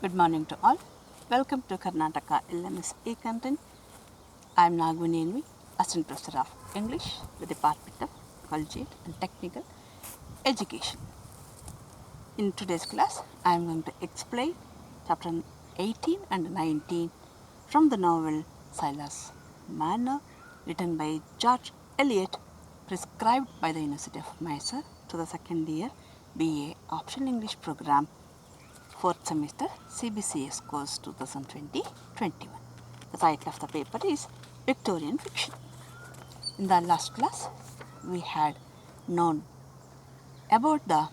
Good morning to all. Welcome to Karnataka LMS E-Content. I am Nagvini Envi, Assistant Professor of English, the Department of Collegiate and Technical Education. In today's class, I am going to explain chapter 18 and 19 from the novel Silas Marner, written by George Eliot, prescribed by the University of Mysore to the second year BA Optional English Program, 4th semester CBCS course 2020-21. The title of the paper is Victorian Fiction. In the last class, we had known about the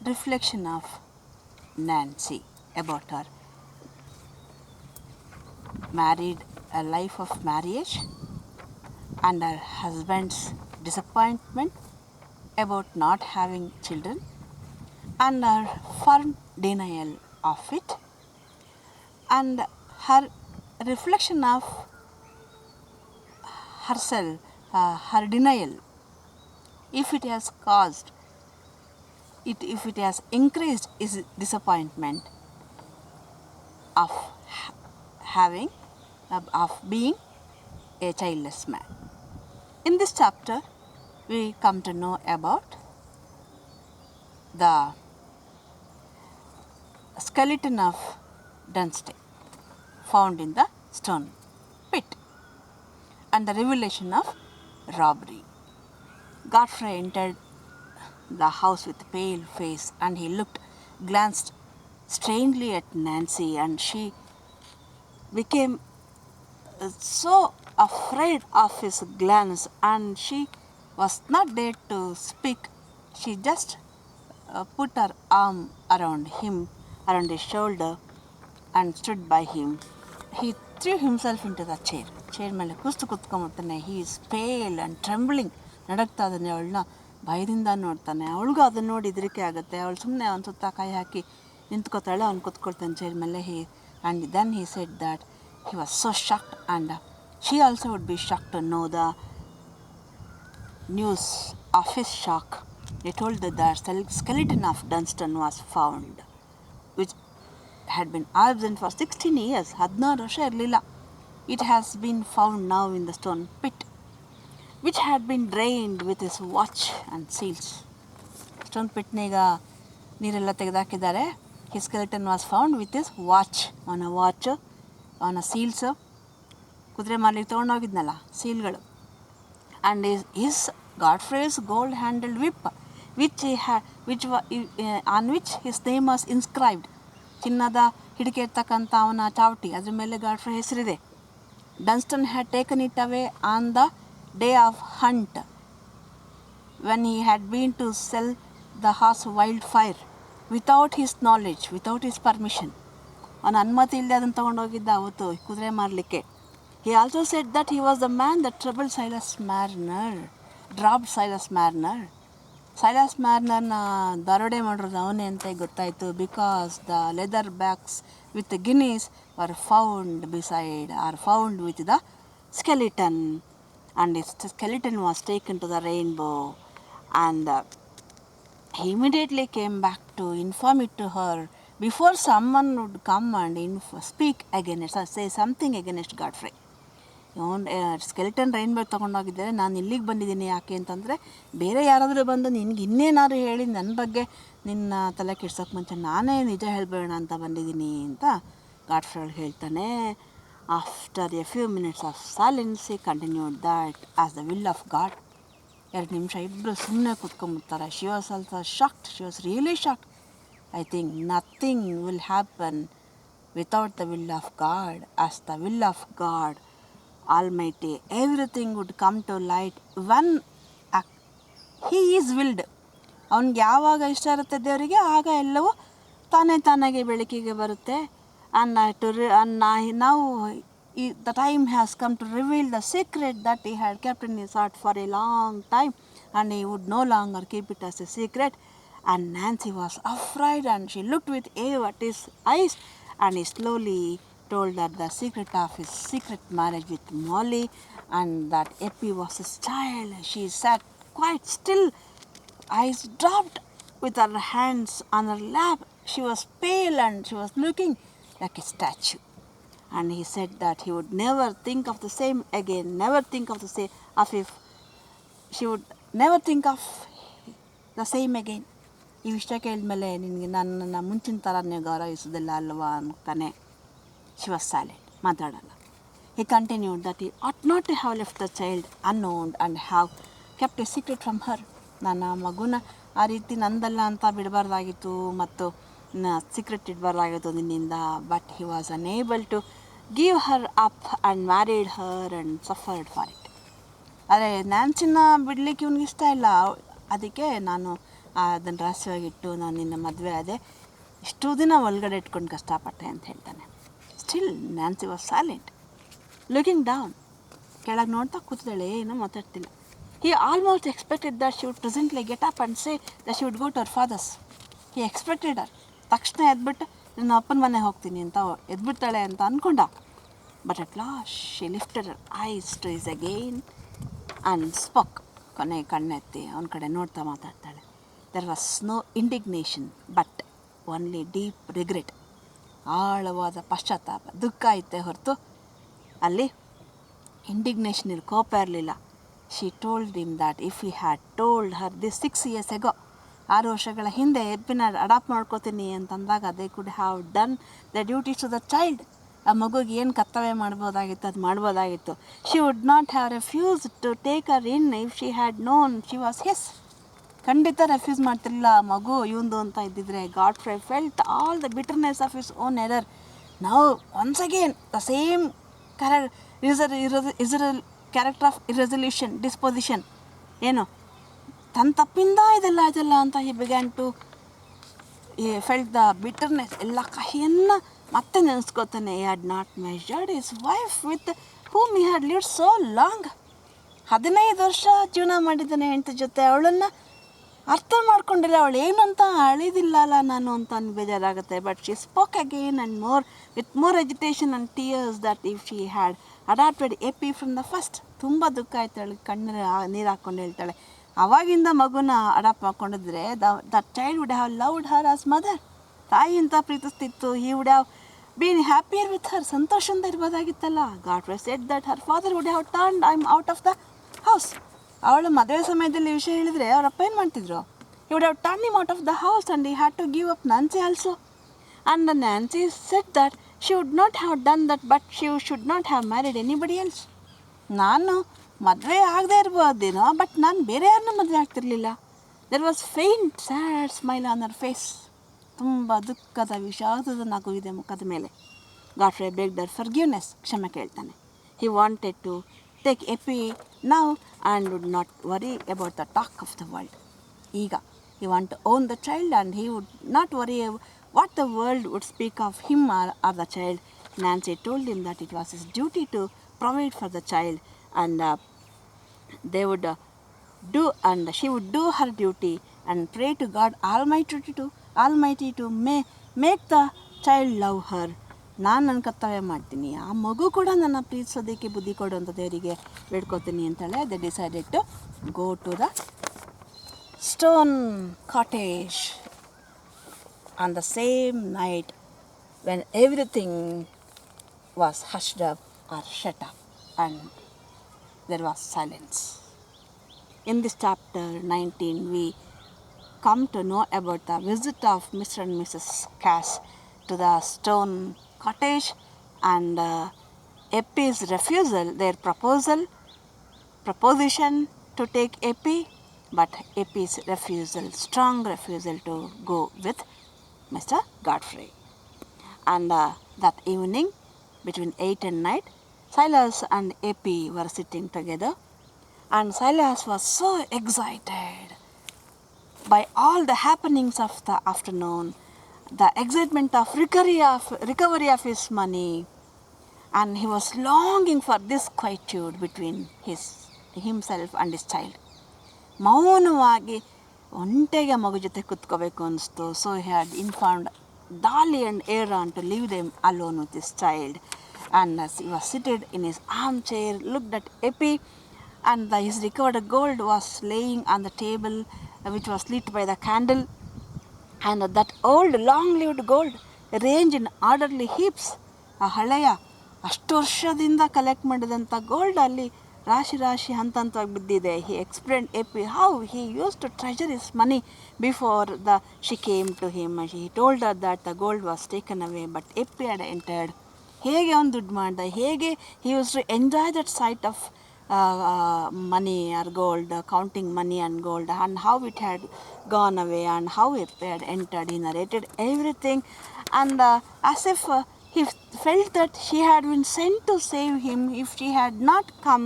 reflection of Nancy, about her a life of marriage and her husband's disappointment about not having children and her firm denial of it, and her reflection of herself, her denial, if it has increased his disappointment of being a childless man. In this chapter, we come to know about the skeleton of Dunstan found in the stone pit and the revelation of robbery. Godfrey entered the house with a pale face, and he glanced strangely at Nancy, and she became so afraid of his glance, and she was not there to speak. She just put her arm around his shoulder, and stood by him. He threw himself into the chair. Chair ಮೇಲೆ ಕೂತ್ಕೊಂಡ್ಬಿಡ್ತಾನೆ. He is pale and trembling. ನಡಕ್ತಾ ಇದ್ದಾನೆ. ಅವಳನ್ನ ಭಯದಿಂದ ನೋಡ್ತಾನೆ. ಅವಳಿಗೂ ಅದನ್ನು ನೋಡಿ ಹೆದರಿಕೆ ಆಗುತ್ತೆ. ಅವಳು ಸುಮ್ಮನೆ ಅವನ ಸುತ್ತ ಕೈ ಹಾಕಿ ನಿಂತ್ಕೋತಾಳೆ. ಅವ್ನು ಕೂತ್ಕೊಳ್ತಾನೆ ಚೇರ್ ಮೇಲೆ. And then he said that he was so shocked, and she also would be shocked to know the news of his shock. They told that the skeleton of Dunstan was found, which had been absent for 16 years. 16 ವರ್ಷ ಇರಲಿಲ್ಲ. It has been found now in the stone pit, which had been drained with his watch and seals. Stone pit ಈಗ ನೀರೆಲ್ಲ ತೆಗೆದಾಕಿದ್ದಾರೆ. His skeleton was found with his watch, on a seals, ಕುದುರೆ ಮಾರ್ಲಿಕ್ಕೆ ತೊಗೊಂಡೋಗಿದ್ನಲ್ಲ ಸೀಲ್ಗಳು, and his Godfrey's gold handled whip, on which his name was inscribed. ಚಿನ್ನದ ಹಿಡಿಕೆ ಇರ್ತಕ್ಕಂಥ ಅವನ ಚಾವಟಿ, ಅದ್ರ ಮೇಲೆ Godfrey ಹೆಸರಿದೆ. Dunstan had taken it away on the day of hunt, when he had been to sell the horse Wildfire, without his knowledge, without his permission. ಅವನ ಅನುಮತಿ ಇಲ್ಲದೆ ಅದನ್ನು ತೊಗೊಂಡೋಗಿದ್ದ ಅವತ್ತು ಕುದುರೆ ಮಾರಲಿಕ್ಕೆ. He also said that he was the man that dropped Silas Marner. Silas Marnerನ ದರೋಡೆ ಮಾಡಿರೋದು ಅವನೇ ಅಂತ ಗೊತ್ತಾಯಿತು. Because the leather bags with guineas were found with the skeleton, and his skeleton was taken to the Rainbow, and he immediately came back to inform it to her before someone would come and say something against Godfrey. Skeleton Rainbow ತೊಗೊಂಡೋಗಿದ್ದಾರೆ, ನಾನು ಇಲ್ಲಿಗೆ ಬಂದಿದ್ದೀನಿ ಯಾಕೆ ಅಂತಂದರೆ, ಬೇರೆ ಯಾರಾದರೂ ಬಂದು ನಿನಗೆ ಇನ್ನೇನಾದ್ರು ಹೇಳಿ ನನ್ನ ಬಗ್ಗೆ ನಿನ್ನ ತಲೆ ಕೆಡ್ಸೋಕ್ಕೆ ಮುಂಚೆ ನಾನೇ ನಿಜ ಹೇಳಬೇಡ ಅಂತ ಬಂದಿದ್ದೀನಿ ಅಂತ ಗಾಡ್ಫ್ರೇ ಹೇಳ್ತಾನೆ. After a few minutes of silence he continued that as the will of God. 2 ನಿಮಿಷ ಇಬ್ಬರು ಸುಮ್ಮನೆ ಕೂತ್ಕೊಂಡ್ಬಿಡ್ತಾರೆ. She was also shocked. She was really shocked. I think nothing will happen without the will of God. As the will of God Almighty, everything would come to light when He is willed. ಅವನಿಗೆ ಯಾವಾಗ ಇಷ್ಟ ಇರುತ್ತೆ ದೇವರಿಗೆ, ಆಗ ಎಲ್ಲವೂ ತಾನಾಗೆ ಬೆಳಕಿಗೆ ಬರುತ್ತೆ. And now the time has come to reveal the secret that he had kept in his heart for a long time, and he would no longer keep it as a secret. And Nancy was afraid, and she looked with awe at his eyes, and he slowly told her the secret of his secret marriage with Molly, and that Eppie was his child. She sat quite still, eyes dropped, with her hands on her lap. she was pale and she was looking like a statue. And he said that he would never think of the same again, never think of the same, of if she would never think of the same again. ಈ ವಿಷಯ ಕೇಳಿದ್ಮೇಲೆ ನಿನಗೆ ನನ್ನನ್ನು ಮುಂಚಿನ ಥರ ನೀವು ಗೌರವಿಸೋದಿಲ್ಲ ಅಲ್ವಾ ಅಂತಾನೆ. She was silent, ಮಾತಾಡಲ್ಲ. He continued that he ought not to have left the child unknown and have kept a secret from her. ನಾನು ಆ ಮಗುನ ಆ ರೀತಿ ನಂದಲ್ಲ ಅಂತ ಬಿಡಬಾರ್ದಾಗಿತ್ತು ಮತ್ತು ಸೀಕ್ರೆಟ್ ಇಡಬಾರ್ದಾಗಿತ್ತು ನಿನ್ನಿಂದ. But he was unable to give her up and married her and suffered for it. ಆದರೆ ನ್ಯಾನ್ಸಿನ ಬಿಡಲಿಕ್ಕೆ ಇವನಿಗೆ ಇಷ್ಟ ಇಲ್ಲ. ಅದಕ್ಕೆ ನಾನು ಅದನ್ನು ರಹಸ್ಯವಾಗಿಟ್ಟು ನಾನು ನಿನ್ನ ಮದುವೆ ಆದೆ, ಇಷ್ಟು ದಿನ ಒಳಗಡೆ ಇಟ್ಕೊಂಡು ಕಷ್ಟಪಟ್ಟೆ ಅಂತ ಹೇಳ್ತಾನೆ. Still Nancy was silent, looking down. ಕೆಳಗೆ ನೋಡ್ತಾ ಕೂತಿದ್ದಾಳೆ, ಏನೂ ಮಾತಾಡ್ತಿಲ್ಲ. He almost expected that she would presently get up and say that she would go to her father's. He expected her. ತಕ್ಷಣ ಎದ್ಬಿಟ್ಟು ನನ್ನ ಅಪ್ಪನ ಮನೆಗೆ ಹೋಗ್ತೀನಿ ಅಂತ ಎದ್ಬಿಡ್ತಾಳೆ ಅಂತ ಅಂದ್ಕೊಂಡ. But at last she lifted her eyes to his again and spoke. ಕೊನೆಗೆ ಕಣ್ಣೆತ್ತಿ ಅವನ ಕಡೆ ನೋಡ್ತಾ ಮಾತಾಡ್ತಾಳೆ. There was no indignation but only deep regret. ಆಳವಾದ ಪಶ್ಚಾತ್ತಾಪ, ದುಃಖ ಐತೆ ಹೊರತು ಅಲ್ಲಿ ಇಂಡಿಗ್ನೇಷನ್ ಇರಲಿ, ಕೋಪ ಇರಲಿಲ್ಲ. She told him that if he had told her this 6 years ago, 6 ವರ್ಷಗಳ ಹಿಂದೆ ಎಬ್ಬಿನ ಅಡಾಪ್ಟ್ ಮಾಡ್ಕೋತೀನಿ ಅಂತಂದಾಗ they could have done the duties to the child. ಆ ಮಗುಗೆ ಏನು ಕರ್ತವ್ಯ ಮಾಡ್ಬೋದಾಗಿತ್ತು ಅದು ಮಾಡ್ಬೋದಾಗಿತ್ತು. She would not have refused to take her in if she had known she was his. ಖಂಡಿತ ರೆಫ್ಯೂಸ್ ಮಾಡ್ತಿರಲಿಲ್ಲ ಆ ಮಗು ಇವಂದು ಅಂತ ಇದ್ದಿದ್ರೆ. Godfrey felt all the bitterness of his own error. Now once again the same character of irresolution, disposition, ಏನು ತನ್ನ ತಪ್ಪಿಂದ ಇದೆಲ್ಲ ಅಂತ he began to felt the bitterness. ಎಲ್ಲ ಕಹಿಯನ್ನು ಮತ್ತೆ ನೆನೆಸ್ಕೋತಾನೆ. He had not measured his wife with whom he had lived so long. 15 ವರ್ಷ ಜೀವನ ಮಾಡಿದ್ದಾನೆ ಹೆಂಡತಿ ಜೊತೆ. ಅವಳನ್ನು ಅರ್ಥ ಮಾಡ್ಕೊಂಡಿಲ್ಲ, ಅವಳು ಏನು ಅಂತ ಅಳಿದಿಲ್ಲ ಅಲ್ಲ ನಾನು ಅಂತ ಬೇಜಾರಾಗುತ್ತೆ. But she spoke again and more with more agitation and tears that if she had adopted Eppie from the first. ತುಂಬ ದುಃಖ ಆಯ್ತಾಳೆ, ಕಣ್ಣಲ್ಲಿ ನೀರು ಹಾಕ್ಕೊಂಡು ಹೇಳ್ತಾಳೆ, ಅವಾಗಿಂದ ಮಗುನ ಅಡಾಪ್ಟ್ ಮಾಡ್ಕೊಂಡಿದ್ರೆ the child would have loved her as mother. ತಾಯಿ ಅಂತ ಪ್ರೀತಿಸ್ತಿತ್ತು. He would have been happier with her. ಸಂತೋಷದಿಂದ ಇರ್ಬೋದಾಗಿತ್ತಲ್ಲ. Godfrey said that her father would have turned I am out of the house. ಅವಳ ಮದುವೆ ಸಮಯದಲ್ಲಿ ವಿಷಯ ಹೇಳಿದರೆ ಅವ್ರ ಅಪ್ಪ ಏನು ಮಾಡ್ತಿದ್ರು? He would have turn him out of the house and he had to give up Nancy also. And Nancy said that she would not have done that, but she should not have married anybody else. ನಾನು ಮದುವೆ ಆಗದೆ ಇರ್ಬೋದೇನೋ, but ನಾನು ಬೇರೆ ಯಾರನ್ನೂ ಮದುವೆ ಆಗ್ತಿರ್ಲಿಲ್ಲ. There was faint sad smile on her face. ತುಂಬ ದುಃಖದ ವಿಷಾದದ ನಗುವಿದೆ ಮುಖದ ಮೇಲೆ. ಗಾಡ್ಫ್ರೇ ಬೆಗ್ಡ್ ಹರ್ ಫರ್ಗಿವ್ನೆಸ್, ಕ್ಷಮೆ ಕೇಳ್ತಾನೆ. He wanted to take Eppie now and would not worry about the talk of the world. ಈಗ he want to own the child and he would not worry what the world would speak of him or the child. Nancy told him that it was his duty to provide for the child and they would she would do her duty and pray to God Almighty to make the child love her. ನಾನು ನನ್ನ ಕರ್ತವ್ಯ ಮಾಡ್ತೀನಿ, ಆ ಮಗು ಕೂಡ ನನ್ನ ಪ್ರೀತಿಸೋದಕ್ಕೆ ಬುದ್ಧಿ ಕೊಡು ಅಂತ ದೇವರಿಗೆ ಬೇಡ್ಕೋತೀನಿ ಅಂತಾಳೆ. They decided to go to the stone cottage on the same night when everything was hushed up or shut up and there was silence. In this chapter 19 we come to know about the visit of Mr. and Mrs. Cass to the stone cottage and Epi's refusal, their proposition to take Epi, but Epi's refusal, strong refusal to go with Mr. Godfrey. And that evening between 8 and 9, Silas and Epi were sitting together and Silas was so excited by all the happenings of the afternoon, the excitement of recovery of his money, and he was longing for this quietude between himself and his child. ಮೌನವಾಗಿ ಒಂಟೆಗೆ ಮಗು ಜೊತೆ ಕುತ್ಕೋಬೇಕು ಅನಿಸ್ತು. So he had informed Dolly and Aaron to leave them alone with his child. And as he was seated in his armchair, looked at Epi, and his recovered gold was laying on the table, which was lit by the candle. and that old long-lived gold range in orderly heaps. ಆ ಹಳೆಯ ಅಷ್ಟು ವರ್ಷದಿಂದ collect ಮಾಡಿದಂಥ gold ಅಲ್ಲಿ ರಾಶಿ ರಾಶಿ ಹಂತ ಹಂತವಾಗಿ ಬಿದ್ದಿದೆ. He explain Eppie how he use to treasure his money before she came to him. He told her that the gold was taken away but Eppie had entered. ಹೇಗೆ ಅವನು ದುಡ್ಡು ಮಾಡ್ದ, ಹೇಗೆ he use to enjoy that sight of money or gold, counting money and gold, and how it had gone away and how it had entered. He narrated everything, and as if he felt that she had been sent to save him. If she had not come,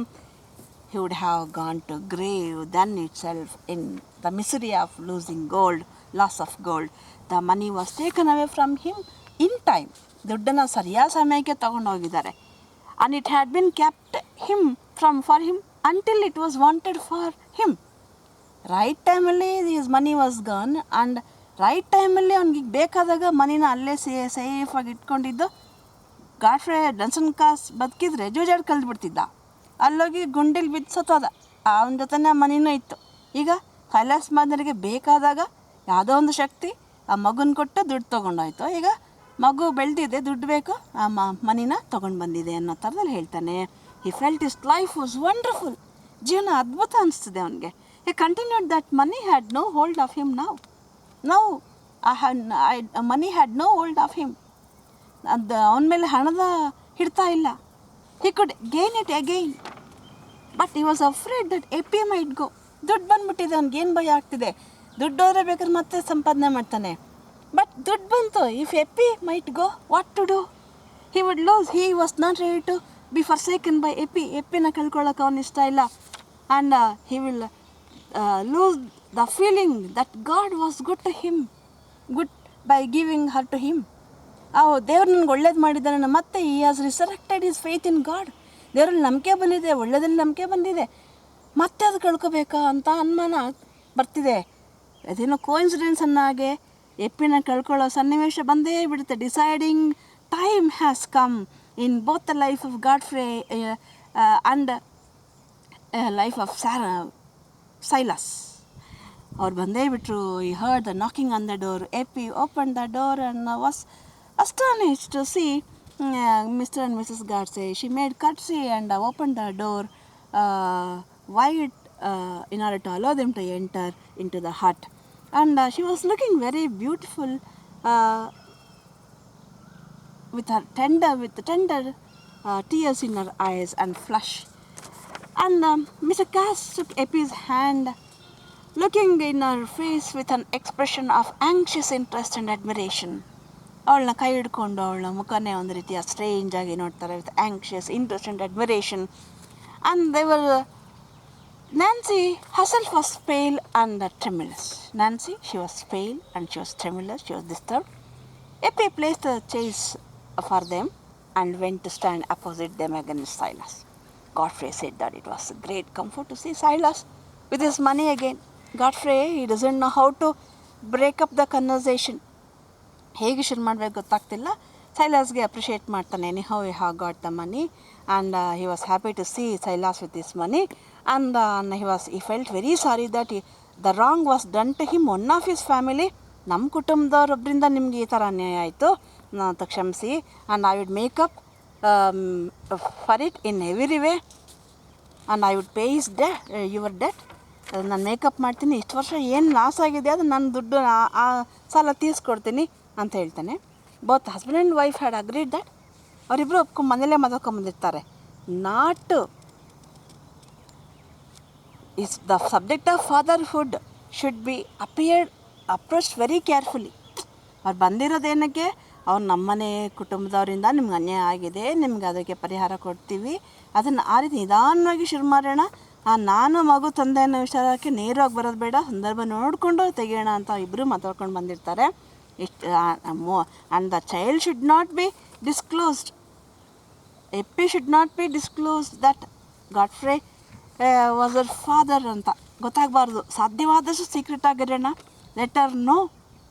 he would have gone to grave then itself in the misery of losing gold, loss of gold. The money was taken away from him in time. ದುಡ್ಡನ್ನು ಸರಿಯಾದ ಸಮಯಕ್ಕೆ ತಗೊಂಡು ಹೋಗಿದ್ದಾರೆ. And it had been kept for him until it was wanted for him. Right ಟೈಮಲ್ಲಿ his money was gone, and right ಟೈಮಲ್ಲಿ ಅವ್ನಿಗೆ ಬೇಕಾದಾಗ ಮನಿನ ಅಲ್ಲೇ ಸೇಫಾಗಿ ಇಟ್ಕೊಂಡಿದ್ದು. ಗಾಡ್ಫ್ರೇ ಡನ್ಸನ್ ಕಾಸ್ ಬದುಕಿದ್ರೆ ಜೂಜಾಡ್ ಕಲ್ದ್ಬಿಡ್ತಿದ್ದ, ಅಲ್ಲೋಗಿ ಗುಂಡಿಲ್ ಬಿದ್ದು ಸತ್ತೋದ. ಅವನ ಜೊತೆನೇ ಮನಿನೂ ಇತ್ತು. ಈಗ ಕೈಲಾಸ್ ಮಾದರಿಗೆ ಬೇಕಾದಾಗ ಯಾವುದೋ ಒಂದು ಶಕ್ತಿ ಆ ಮಗುನ ಕೊಟ್ಟು ದುಡ್ಡು ತೊಗೊಂಡೋಯ್ತು. ಈಗ ಮಗು ಬೆಳೆದಿದೆ, ದುಡ್ಡು ಬೇಕು, ಆ ಮನಿನ ತೊಗೊಂಡು ಬಂದಿದೆ ಅನ್ನೋ ಥರದಲ್ಲಿ ಹೇಳ್ತಾನೆ. He felt his life was wonderful. ಜೀವನ ಅದ್ಭುತ ಅನಿಸ್ತಿದೆ ಅವನಿಗೆ. He continued that money had no hold of him. Now money had no hold of him. ಅದು ಅವನ ಮೇಲೆ ಹಣದ ಹಿಡ್ತಾ ಇಲ್ಲ. He could gain it again, but he was afraid that Eppie might go. ದುಡ್ಡು ಬಂದುಬಿಟ್ಟಿದೆ, ಅವ್ನಿಗೇನು ಭಯ ಆಗ್ತಿದೆ. ದುಡ್ಡು ಹೋದರೆ ಬೇಕಾದ್ರೆ ಮತ್ತೆ ಸಂಪಾದನೆ ಮಾಡ್ತಾನೆ. ಬಟ್ ದುಡ್ಡು ಬಂತು. If Eppie might go, what to do? He would lose. He was not ready to be forsaken by ಎಪಿನ ಕಳ್ಕೊಳ್ಳೋಕೆ ಅವನು ಇಷ್ಟ ಇಲ್ಲ. And he will lose the feeling that God was good to him, good by giving her to him. ದೇವ್ರು ನನಗೆ ಒಳ್ಳೇದು ಮಾಡಿದ್ದಾನೆ. ಮತ್ತೆ he has resurrected his faith in God. ದೇವರಲ್ಲಿ ನಂಬಿಕೆ ಬಂದಿದೆ, ಒಳ್ಳೆಯದಲ್ಲಿ ನಂಬಿಕೆ ಬಂದಿದೆ, ಮತ್ತೆ ಅದು ಕಳ್ಕೊಬೇಕಾ ಅಂತ ಅನುಮಾನ ಬರ್ತಿದೆ. ಅದೇನೋ ಕೋಇನ್ಸಿಡೆನ್ಸ್ ಅನ್ನಾಗೆ ಎಪ್ಪಿನ ಕಳ್ಕೊಳ್ಳೋ ಸನ್ನಿವೇಶ ಬಂದೇ ಬಿಡುತ್ತೆ. Deciding time has come in both the life of Godfrey and life of Silas. ಅವ್ರು ಬಂದೇ ಬಿಟ್ಟರು. He heard the knocking on the door. Eppie open the door and was astonished to see Mr. and Mrs. Garce. She made courtesy and opened the door wide in order to allow them to enter into the hut. And she was looking very beautiful with tender tears in her eyes and flush. And Mr. Garce took Epi's hand, looking in her face with an expression of anxious interest and admiration. ಅವಳನ್ನ ಕೈ ಹಿಡ್ಕೊಂಡು ಅವಳ ಮುಖನೇ ಒಂದು ರೀತಿಯ strange ಆಗಿ ನೋಡ್ತಾರೆ, with anxious interest and admiration. And ದೇವರ್ Nancy herself was pale and tremulous. Nancy, she was pale and she was tremulous, she was disturbed. Epi placed the chairs for them and went to stand opposite them against Silas. Godfrey said that it was a great comfort to see Silas with his money again. Godfrey, he doesn't know how to break up the conversation. ಹೇಗೆ ಶುರು ಮಾಡಬೇಕು ಗೊತ್ತಾಗ್ತಿಲ್ಲ. ಸೈಲಾಸ್ಗೆ appreciate ಮಾಡ್ತಾನೆ. Anyhow he have got the money and he was happy to see Silas with this money. And he felt very sorry that the wrong was done to him, one of his family. ನಮ್ಮ ಕುಟುಂಬದವರೊಬ್ಬರಿಂದ ನಿಮ್ಗೆ ಈ ಥರ ಅನ್ಯಾಯ ಆಯಿತು ಅಂತ ಕ್ಷಮಿಸಿ. And I wood make up for it in every way and I wood pay your debt. ನಾನು makeup ಮಾಡ್ತೀನಿ, ಇಷ್ಟು ವರ್ಷ ಏನು ಲಾಸ್ ಆಗಿದೆ ಅದು ನನ್ನ ದುಡ್ಡು ಆ ಸಾಲ ತೀರಿಸ್ಕೊಡ್ತೀನಿ ಅಂತ ಹೇಳ್ತಾನೆ. Both husband and wife had agreed that. ಅವರಿಬ್ಬರು ಮನೇಲೇ ಮಾತಾಡ್ಕೊಂಬಂದಿರ್ತಾರೆ. Not is the subject of fatherhood should be approached very carefully. ಅವ್ರು ಬಂದಿರೋದೇನಕ್ಕೆ, ಅವ್ರು ನಮ್ಮನೆ ಕುಟುಂಬದವರಿಂದ ನಿಮ್ಗೆ ಅನ್ಯಾಯ ಆಗಿದೆ, ನಿಮ್ಗೆ ಅದಕ್ಕೆ ಪರಿಹಾರ ಕೊಡ್ತೀವಿ, ಅದನ್ನು ಆ ರೀತಿ ನಿಧಾನವಾಗಿ ಶುರು ಮಾಡೋಣ. ನಾನು ಮಗು ತಂದೆ ಅನ್ನೋ ವಿಚಾರಕ್ಕೆ ನೇರವಾಗಿ ಬರೋದು ಬೇಡ, ಸಂದರ್ಭ ನೋಡಿಕೊಂಡು ತೆಗೆಯೋಣ ಅಂತ ಇಬ್ಬರು ಮಾತಾಡ್ಕೊಂಡು ಬಂದಿರ್ತಾರೆ. And the child should not be disclosed. Eppie should not be disclosed that Godfrey was ಅವರ್ ಫಾದರ್ ಅಂತ ಗೊತ್ತಾಗಬಾರ್ದು. ಸಾಧ್ಯವಾದಷ್ಟು ಸೀಕ್ರೆಟ್ ಆಗಿರೋಣ, ಲೆಟರ್ ನೋ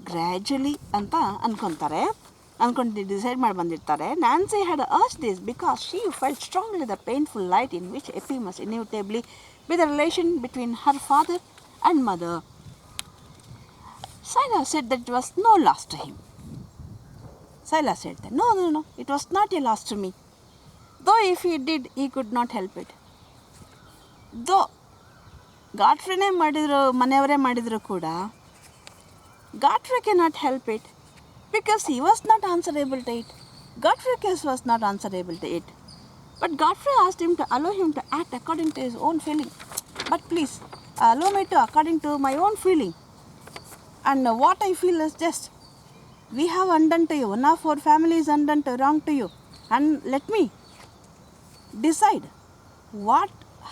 ಗ್ರ್ಯಾಜುಲಿ ಅಂತ ಅಂದ್ಕೊಂಡು ಡಿಸೈಡ್ ಮಾಡಿ ಬಂದಿರ್ತಾರೆ. Nancy had urge this because she felt strongly the painful light in which Eppie must inevitably be the relation between her father and mother. Silas said that it was no loss to him. Silas said that, no, it was not a loss to me. Though if he did, he could not help it. Though ಗಾಟ್ರಿನೇ ಮಾಡಿದ್ರು, ಮನೆಯವರೇ ಮಾಡಿದ್ರು ಕೂಡ Godfrey cannot help it because he was not answerable to it. Godfrey case was not answerable to it. But Godfrey asked him to allow him to act according to his own feeling. But please, allow me to according to my own feeling. And what I feel is just, we have undone to you, one of our family is undone to wrong to you. And let me decide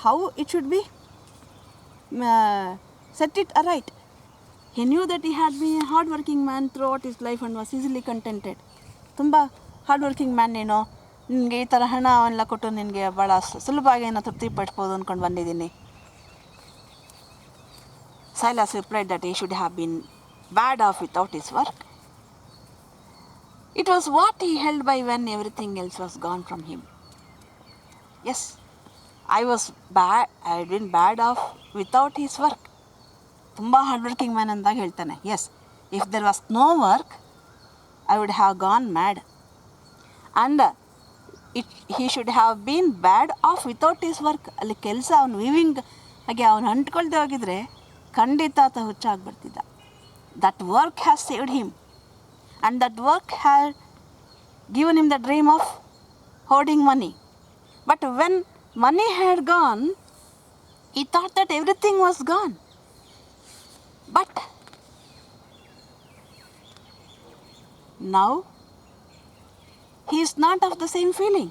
how it should be, set it aright. He knew that he had been a hard-working man throughout his life and was easily contented. ತುಂಬ hard working man ನೀನು, ನಿನಗೆ ಈ ಥರ ಹಣ ಎಲ್ಲ ಕೊಟ್ಟು ನಿನಗೆ ಭಾಳ ಸುಲಭವಾಗಿ ಏನೋ ತೃಪ್ತಿ ಪಡಿಸ್ಬೋದು ಅಂದ್ಕೊಂಡು ಬಂದಿದ್ದೀನಿ. Silas replied that he should have been bad off without his work. It was what he held by when everything else was gone from him. Yes, I had been bad off without his work. ತುಂಬ hard working man ಅಂದಾಗ ಹೇಳ್ತಾನೆ, yes, if there was no work I would have gone mad and he should have been bad off without his work. ಅಲ್ಲಿ ಕೆಲಸ ಅವನು weaving ಹಾಗೆ ಅವನು ಅಂಟ್ಕೊಳ್ದೆ ಹೋಗಿದ್ರೆ ಖಂಡಿತ ಆತ ಹುಚ್ಚಾಗ್ಬಿಡ್ತಿದ್ದ. That work has saved him and that work had given him the dream of hoarding money. But when money had gone, he thought that everything was gone. But now he is not of the same feeling.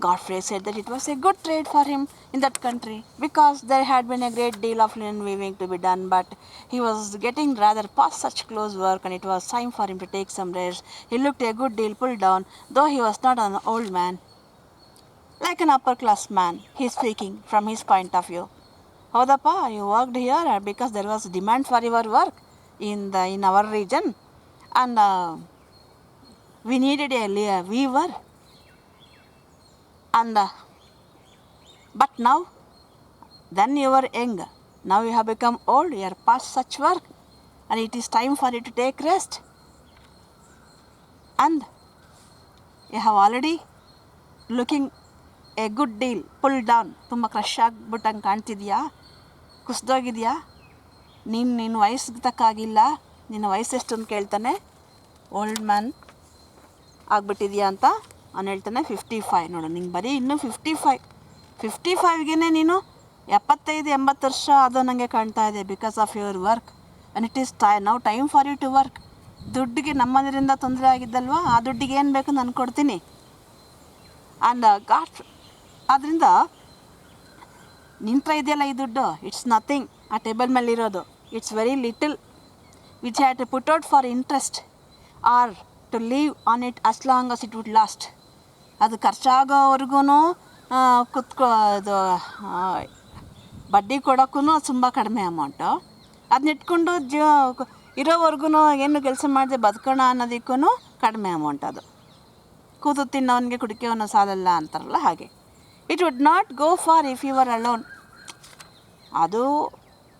Godfrey said that it was a good trade for him in that country because there had been a great deal of linen weaving to be done, but he was getting rather past such close work and it was time for him to take some rest. He looked a good deal pulled down, though he was not an old man. Like an upper-class man, he is speaking from his point of view. Hodappa, you worked here because there was demand for your work in our region, and we needed a weaver. And but now, then you were young. Now you have become old. You are past such work, and it is time for you to take rest. And you have already looking A good deal full down, ತುಂಬ crush ಆಗಿಬಿಟ್ಟಂಗೆ ಕಾಣ್ತಿದ್ಯಾ, ಕುಸ್ದೋಗಿದೆಯಾ, ನಿನ್ನ ವಯಸ್ಸಿಗೆ ತಕ್ಕಾಗಿಲ್ಲ, ನಿನ್ನ ವಯಸ್ಸೆಷ್ಟು ಅಂತ ಕೇಳ್ತಾನೆ. Old man ಆಗಿಬಿಟ್ಟಿದ್ಯಾ ಅಂತ ಅವನು ಹೇಳ್ತಾನೆ. 55. ನೋಡು, ನಿಂಗೆ ಬರೀ ಇನ್ನೂ 55ಗೆ ನೀನು 75-80 ವರ್ಷ ಅದು ನನಗೆ ಕಾಣ್ತಾ ಇದೆ because of your work. And it is now time for you to work. ದುಡ್ಡಿಗೆ ನಮ್ಮನೆಯಿಂದ ತೊಂದರೆ ಆಗಿದ್ದಲ್ವ, ಆ ದುಡ್ಡಿಗೆ ಏನು ಬೇಕು ನಾನು ಕೊಡ್ತೀನಿ. ಆ್ಯಂಡ್ ಆದ್ದರಿಂದ ನಿಂತ ಇದೆಯಲ್ಲ ಈ ದುಡ್ಡು, ಇಟ್ಸ್ ನಥಿಂಗ್. ಆ ಟೇಬಲ್ ಮೇಲೆ ಇರೋದು it's very little which had to put out for interest or to live on it as long as it would last. ಅದು ಖರ್ಚಾಗೋವರೆಗೂ ಅದು ಬಡ್ಡಿ ಕೊಡೋಕ್ಕೂ ತುಂಬ ಕಡಿಮೆ ಅಮೌಂಟು. ಅದನ್ನ ಇಟ್ಕೊಂಡು ಇರೋವರೆಗೂ ಏನು ಕೆಲಸ ಮಾಡದೆ ಬದುಕೋಣ ಅನ್ನೋದಕ್ಕೂ ಕಡಿಮೆ ಅಮೌಂಟ್. ಅದು ಕೂತು ತಿನ್ನೋನಿಗೆ ಕುಡಿಕೆವನು ಸಾಲಲ್ಲ ಅಂತಾರಲ್ಲ ಹಾಗೆ. It would not go far if you are alone. ಅದು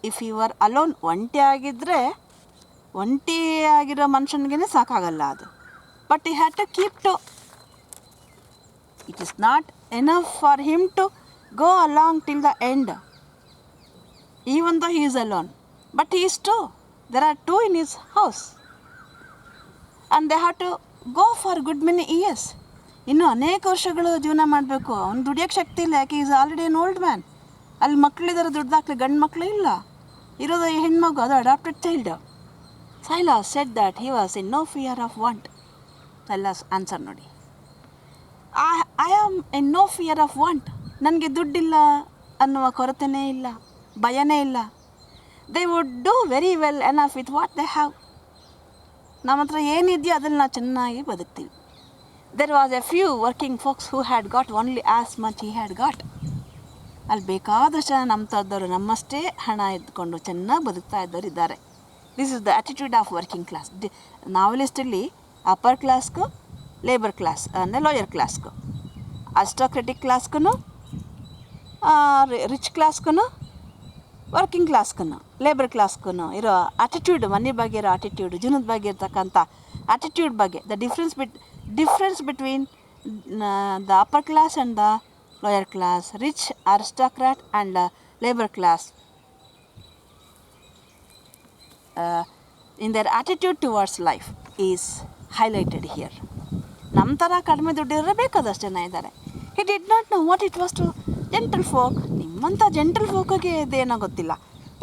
ಇಫ್ ಯು ಆರ್ ಅಲೋನ್, ಒಂಟಿಯಾಗಿರೋ ಮನುಷ್ಯನಿಗೆ ಸಾಕಾಗಲ್ಲ ಅದು. But he had to keep two. It is not enough for him to go along till the end, even though he is alone. But he is two, there are two in his house and they have to go for good many years. ಇನ್ನೂ ಅನೇಕ ವರ್ಷಗಳು ಜೀವನ ಮಾಡಬೇಕು. ಅವ್ನು ದುಡಿಯೋಕ್ಕೆ ಶಕ್ತಿ ಇಲ್ಲ, ಯಾಕೆ is already an old man. ಅಲ್ಲಿ ಮಕ್ಕಳಿದ್ದಾರೆ ದುಡ್ದಾಕ್ಲಿ, ಗಂಡು ಮಕ್ಕಳು ಇಲ್ಲ, ಇರೋದು ಹೆಣ್ಮಗು, ಅದು adopted child. Silas said that he was in no fear of want. Silas answer ನೋಡಿ, I am in no fear of want. ನನಗೆ ದುಡ್ಡಿಲ್ಲ ಅನ್ನುವ ಕೊರತೆನೇ ಇಲ್ಲ, ಭಯನೇ ಇಲ್ಲ. They would do very well enough with what they have. ನಮ್ಮ ಹತ್ರ ಏನಿದೆಯೋ ಅದ್ರಲ್ಲಿ ನಾವು ಚೆನ್ನಾಗಿ ಬದುಕ್ತೀವಿ. There was a few working folks who had got only as much he had got. ಅಲ್ಲಿ ಬೇಕಾದಷ್ಟು ಜನ ನಮ್ಮಂಥದ್ದವರು ನಮ್ಮಷ್ಟೇ ಹಣ ಇದ್ಕೊಂಡು ಚೆನ್ನಾಗಿ ಬದುಕ್ತಾ ಇದ್ದವರು ಇದ್ದಾರೆ. This is the attitude of working class. ನಾವೆಲಿಸ್ಟಲ್ಲಿ ಅಪ್ಪರ್ ಕ್ಲಾಸ್ಗೂ ಲೇಬರ್ ಕ್ಲಾಸ್ ಅಂದರೆ ಲೋಯರ್ ಕ್ಲಾಸ್ಗೂ, ಅಸ್ಟೋಕ್ರೆಟಿಕ್ ಕ್ಲಾಸ್ಗೂ ರಿಚ್ ಕ್ಲಾಸ್ಗೂ ವರ್ಕಿಂಗ್ ಕ್ಲಾಸ್ಗೂ ಲೇಬರ್ ಕ್ಲಾಸ್ಗೂ ಇರೋ ಆಟಿಟ್ಯೂಡ್, ಮನೆ ಬಗ್ಗೆ ಇರೋ ಆಟಿಟ್ಯೂಡ್, ಜೀವನದ ಬಗ್ಗೆ ಇರ್ತಕ್ಕಂಥ ಆಟಿಟ್ಯೂಡ್ ಬಗ್ಗೆ, the difference between the upper class and the lower class, rich aristocrat and labour class, in their attitude towards life is highlighted here. ನಮ್ಮ ಥರ ಕಡಿಮೆ ದುಡ್ಡಿರೋ ಬೇಕಾದಷ್ಟು ಜನ ಇದ್ದಾರೆ. He did not know what it was to gentle folk. ನಿಮ್ಮಂಥ gentle ಫೋಕಿಗೆ ಇದೇನೋ ಗೊತ್ತಿಲ್ಲ.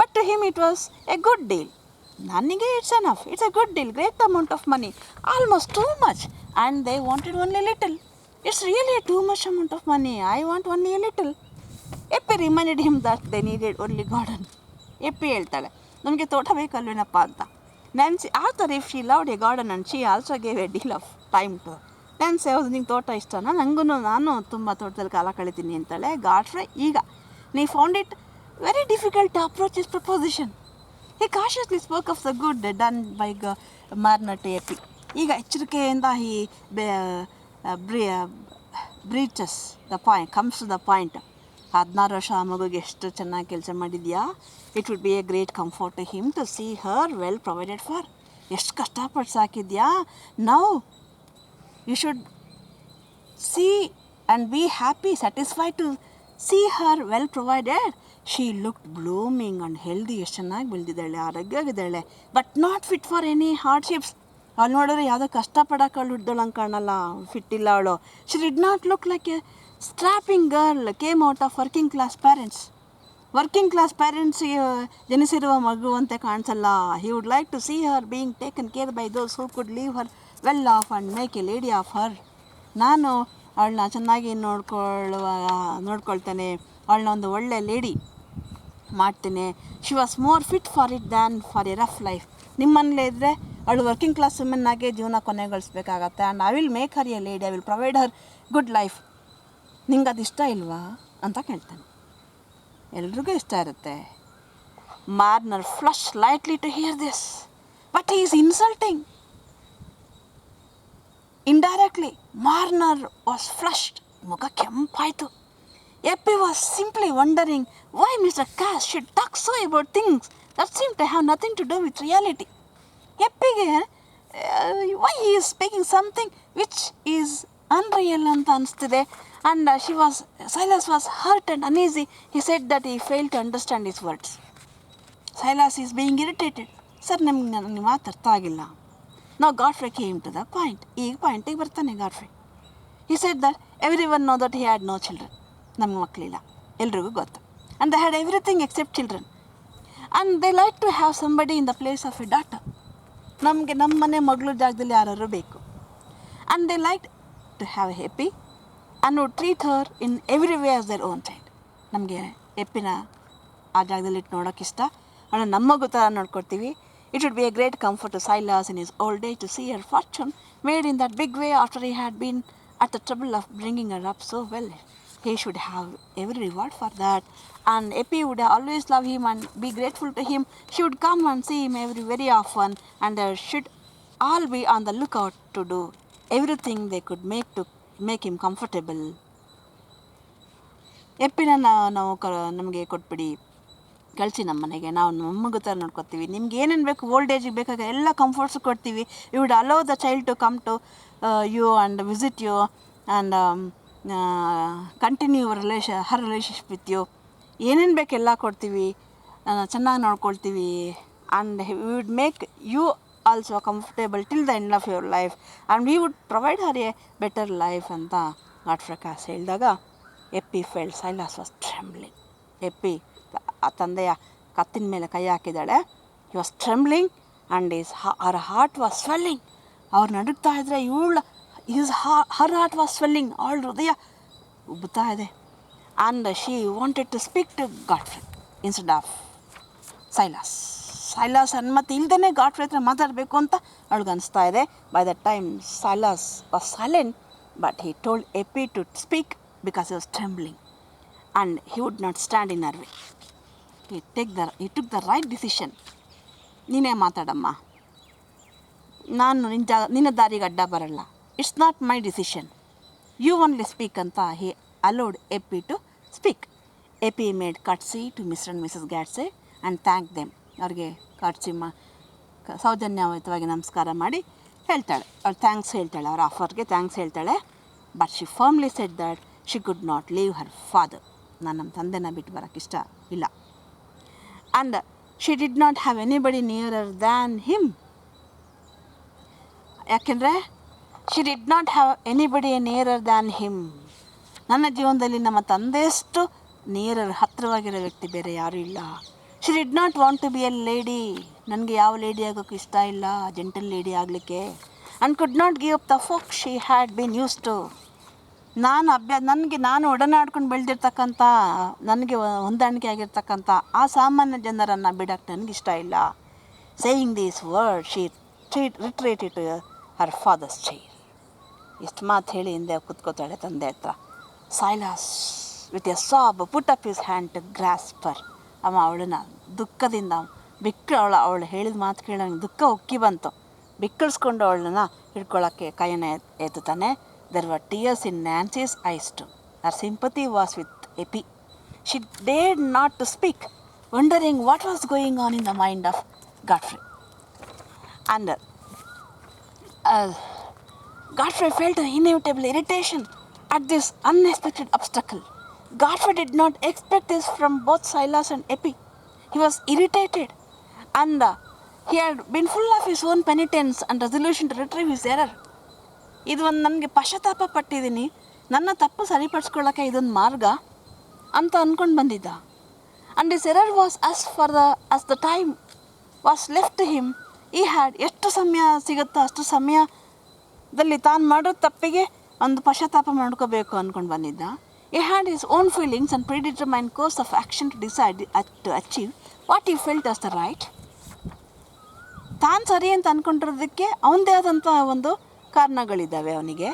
But to him it was a good deal. ನನಗೆ it's enough, it's a good deal, great amount of money, almost too much, and they wanted only little. It's really too much amount of money, I want only a little. Eppie reminded him that they needed only garden. Eppie ಹೇಳ್ತಾಳೆ, ನನಗೆ ತೋಟ ಬೇಕಲ್ವೇನಪ್ಪ ಅಂತ. Nancy after if she loved a garden and she also gave a deal of time to. Nancy ಹೌದು ನಿಂಗೆ ತೋಟ ಇಷ್ಟನಾ, ನಾನು ತುಂಬ ತೋಟದಲ್ಲಿ ಕಾಲ ಕಳಿತೀನಿ ಅಂತಾಳೆ. ಗಾಡ್ಫ್ರೇ ಈಗ ನೀ found it very difficult to approach his proposition. He cautiously spoke of the good done by Marner to Eppie. ಈಗ ಎಚ್ಚರಿಕೆಯಿಂದ breaches the point, comes to the point. 16 ವರ್ಷ ಆ ಮಗುಗೆ ಎಷ್ಟು ಚೆನ್ನಾಗಿ ಕೆಲಸ ಮಾಡಿದ್ಯಾ. It would be a great comfort to him to see her well provided for. ಎಷ್ಟು ಕಷ್ಟಪಟ್ಟು ಸಾಕಿದ್ಯಾ. Now you should see and be happy, satisfied to see her well provided. She looked blooming and healthy. ಎಷ್ಟು ಚೆನ್ನಾಗಿ ಬೆಳೆದಿದ್ದಾಳೆ, ಆರೋಗ್ಯವಾಗಿದ್ದಾಳೆ. But not fit for any hardships. ಅವಳು ನೋಡಿದ್ರೆ ಯಾವುದೋ ಕಷ್ಟಪಡೋಕೆ ಅವಳು ಹಿಡ್ದೋಳಂಗೆ ಕಾಣಲ್ಲ, ಫಿಟ್ ಇಲ್ಲ ಅವಳು. She did not look like a strapping girl came out of working class parents. Working class ಪ್ಯಾರೆಂಟ್ಸ್ಗೆ ಜನಿಸಿರುವ ಮಗು ಅಂತ ಕಾಣಿಸಲ್ಲ. He would like to see her being taken care by those who could leave her well off and make a lady of her. ನಾನು ಅವಳನ್ನ ಚೆನ್ನಾಗಿ ನೋಡ್ಕೊಳ್ತೇನೆ, ಅವಳನ್ನ ಒಂದು ಒಳ್ಳೆ ಲೇಡಿ ಮಾಡ್ತೇನೆ. She was more fit for it than for a rough life. ನಿಮ್ಮನೇಲೇ ಇದ್ದರೆ ಅವಳು ವರ್ಕಿಂಗ್ ಕ್ಲಾಸ್ ವುಮೆನ್ನಾಗೆ ಜೀವನ ಕೊನೆಗೊಳಿಸ್ಬೇಕಾಗತ್ತೆ. And I will make her a lady, I will provide her good life. ನಿಂಗೆ ಅದು ಇಷ್ಟ ಇಲ್ವಾ ಅಂತ ಕೇಳ್ತಾನೆ. ಎಲ್ರಿಗೂ ಇಷ್ಟ ಇರುತ್ತೆ. Marner flush lightly to hear this, but he is insulting. Indirectly Marner was flushed. ಮುಖ ಕೆಂಪಾಯಿತು. Eppie was simply wondering why Mr Cass should talk so about things that seem to have nothing to do with reality. ಎಪ್ಪಿಗೆ why he is speaking something which is unreal ಅಂತ ಅನಿಸ್ತಿದೆ. And Silas was hurt and uneasy. He said that he failed to understand his words. Silas is being irritated. Sir, ನನಗೆ ಮಾತು ಅರ್ಥ ಆಗಿಲ್ಲ. Now Godfrey came to the point. ಈಗ ಪಾಯಿಂಟಿಗೆ ಬರ್ತಾನೆ Godfrey. He said that everyone know that he had no children. ನಮ್ಗೆ ಮಕ್ಕಳಿಲ್ಲ, ಎಲ್ರಿಗೂ ಗೊತ್ತು. And they had everything except children. And they like to have somebody in the place of a daughter. ನಮಗೆ ನಮ್ಮ ಮನೆ ಮಗಳು ಜಾಗದಲ್ಲಿ ಯಾರು ಬೇಕು. And they liked to have a happy and would treat her in every way as their own child. ನಮಗೆ ಎಪ್ಪಿನ ಆ ಜಾಗದಲ್ಲಿ ಇಟ್ಟು ನೋಡೋಕೆ ಇಷ್ಟ. ಅವಳು ನಮ್ಮ ಮಗು ಥರ ನೋಡ್ಕೊಡ್ತೀವಿ. It would be a great comfort to Silas in his old age to see her fortune made in that big way after he had been at the trouble of bringing her up so well. He should have every reward for that. And Epi would always love him and be grateful to him. She would come and see him very often, and they should all be on the lookout to do everything they could make him comfortable. ಎಪ್ಪಿನ ನಾವು ನಮಗೆ ಕೊಟ್ಬಿಡಿ, ಕಳಿಸಿ ನಮ್ಮ ಮನೆಗೆ, ನಾವು ನಮಗೆ ಥರ ನೋಡ್ಕೊತೀವಿ. ನಿಮ್ಗೆ ಏನೇನು ಬೇಕು, ಓಲ್ಡ್ ಏಜಿಗೆ ಬೇಕಾಗ ಎಲ್ಲ ಕಂಫರ್ಟ್ಸು ಕೊಡ್ತೀವಿ. You would allow the child to come to you and visit you and continue her relationship with you. ಏನೇನು ಬೇಕು ಎಲ್ಲ ಕೊಡ್ತೀವಿ, ಚೆನ್ನಾಗಿ ನೋಡ್ಕೊಳ್ತೀವಿ. And we would make you also comfortable till the end of your life and we would provide her a better life ಅಂತ Godfrey Cass ಹೇಳಿದಾಗ Eppie felt Silas was trembling. Eppie ಆ ತಂದೆಯ ಕತ್ತಿನ ಮೇಲೆ ಕೈ ಹಾಕಿದ್ದಾಳೆ. He was trembling and Har heart was swelling. ಅವ್ರು ನಡುಗ್ತಾ ಇದ್ದರೆ ಹರ್ ಹಾರ್ಟ್ ವಾಸ್ ಸ್ವೆಲ್ಲಿಂಗ್. ಅವಳ ಹೃದಯ ಉಬ್ಬುತ್ತಾ ಇದೆ. And she wanted to speak to Godfrey instead of Silas ಅನುಮತಿ ಇಲ್ಲದೇ ಗಾಡ್ಫ್ರೇ ಹತ್ರ ಮಾತಾಡಬೇಕು ಅಂತ ಅವಳಿಗೆ ಅನಿಸ್ತಾ ಇದೆ. By the time Silas was silent, but he told Eppie to speak because he was trembling and he would not stand in her way. he took the right decision. ನೀನೇ ಮಾತಾಡಮ್ಮ, ನಾನು ನಿನ್ನ ದಾರಿಗೆ ಅಡ್ಡ ಬರಲ್ಲ. It's not my decision, you only speak ಅಂತ he allowed Eppie to speak. Eppie made curtsy to Mr and Mrs Gadsey and thank them. ಅವ್ರಿಗೆ curtsy ಸೌಜನ್ಯಯುತವಾಗಿ ನಮಸ್ಕಾರ ಮಾಡಿ ಹೇಳ್ತಾಳೆ, ಅವ್ಳು ಥ್ಯಾಂಕ್ಸ್ ಹೇಳ್ತಾಳೆ, ಅವ್ರ ಆಫರ್ಗೆ ಥ್ಯಾಂಕ್ಸ್ ಹೇಳ್ತಾಳೆ. But she firmly said that she could not leave her father. ನಾನು ನಮ್ಮ ತಂದೆನ ಬಿಟ್ಟು ಬರೋಕ್ಕೆ ಇಷ್ಟ ಇಲ್ಲ. And she did not have anybody nearer than him. ಯಾಕೆಂದರೆ she did not have anybody nearer than him. ನನ್ನ ಜೀವನದಲ್ಲಿ ನಮ್ಮ ತಂದೆಯಷ್ಟು ನಿಯರರ್ ಹತ್ತಿರವಾಗಿರೋ ವ್ಯಕ್ತಿ ಬೇರೆ ಯಾರೂ ಇಲ್ಲ. She did not want to be a lady. ನನಗೆ ಯಾವ ಲೇಡಿ ಆಗೋಕ್ಕೆ ಇಷ್ಟ ಇಲ್ಲ, ಜೆಂಟಲ್ ಲೇಡಿ ಆಗಲಿಕ್ಕೆ. And could not give up the folk she had been used to. ನಾನು ಒಡನಾಡ್ಕೊಂಡು ಬೆಳೆದಿರ್ತಕ್ಕಂಥ, ನನಗೆ ಹೊಂದಾಣಿಕೆ ಆಗಿರ್ತಕ್ಕಂಥ ಆ ಸಾಮಾನ್ಯ ಜನರನ್ನು ಬಿಡೋಕ್ಕೆ ನನಗಿಷ್ಟ ಇಲ್ಲ. Saying these word she retreated to her father's chair. ಇಷ್ಟು ಮಾತು ಹೇಳಿ ಹಿಂದೆ ಕೂತ್ಕೋತಾಳೆ ತಂದೆ ಹತ್ರ. Silas with a sob put up his hand to grasp her. ಅವಳನ್ನ ದುಃಖದಿಂದ ಅವಳು ಹೇಳಿದ ಮಾತು ಕೇಳಿ ನನಗೆ ದುಃಖ ಉಕ್ಕಿ ಬಂತು. ಬಿಕ್ಕಳಿಸ್ಕೊಂಡು ಅವಳನ್ನ ಹಿಡ್ಕೊಳ್ಳೋಕ್ಕೆ ಕೈಯನ್ನು ಎತ್ತುತ್ತಾನೆ. There were tears in Nancy's eyes too. Her sympathy was with Epi. She dared not to speak, wondering what was going on in the mind of Godfrey. And Godfrey felt an inevitable irritation at this unexpected obstacle. Godfrey did not expect this from both Silas and Epi. He was irritated, and he had been full of his own penitence and resolution to retrieve his error. ಇದು ಒಂದು ನನಗೆ ಪಶ್ಚಾತ್ತಾಪ ಪಟ್ಟಿದ್ದೀನಿ, ನನ್ನ ತಪ್ಪು ಸರಿಪಡಿಸ್ಕೊಳ್ಳೋಕ್ಕೆ ಇದೊಂದು ಮಾರ್ಗ ಅಂತ ಅಂದ್ಕೊಂಡು ಬಂದಿದ್ದ. And this error was as the time was left to him, he had ಎಷ್ಟು ಸಮಯ ಸಿಗುತ್ತೋ ಅಷ್ಟು ಸಮಯದಲ್ಲಿ ತಾನು ಮಾಡೋ ತಪ್ಪಿಗೆ ಒಂದು ಪಶ್ಚಾತ್ತಾಪ ಮಾಡ್ಕೋಬೇಕು ಅಂದ್ಕೊಂಡು ಬಂದಿದ್ದ. he had his own feelings and predetermined course of action to decide to achieve what he felt as the right. ತಾನು ಸರಿ ಅಂತ ಅಂದ್ಕೊಂಡಿರೋದಕ್ಕೆ ಅವನದೇ ಆದಂಥ ಒಂದು ಕಾರಣಗಳಿದ್ದಾವೆ ಅವನಿಗೆ.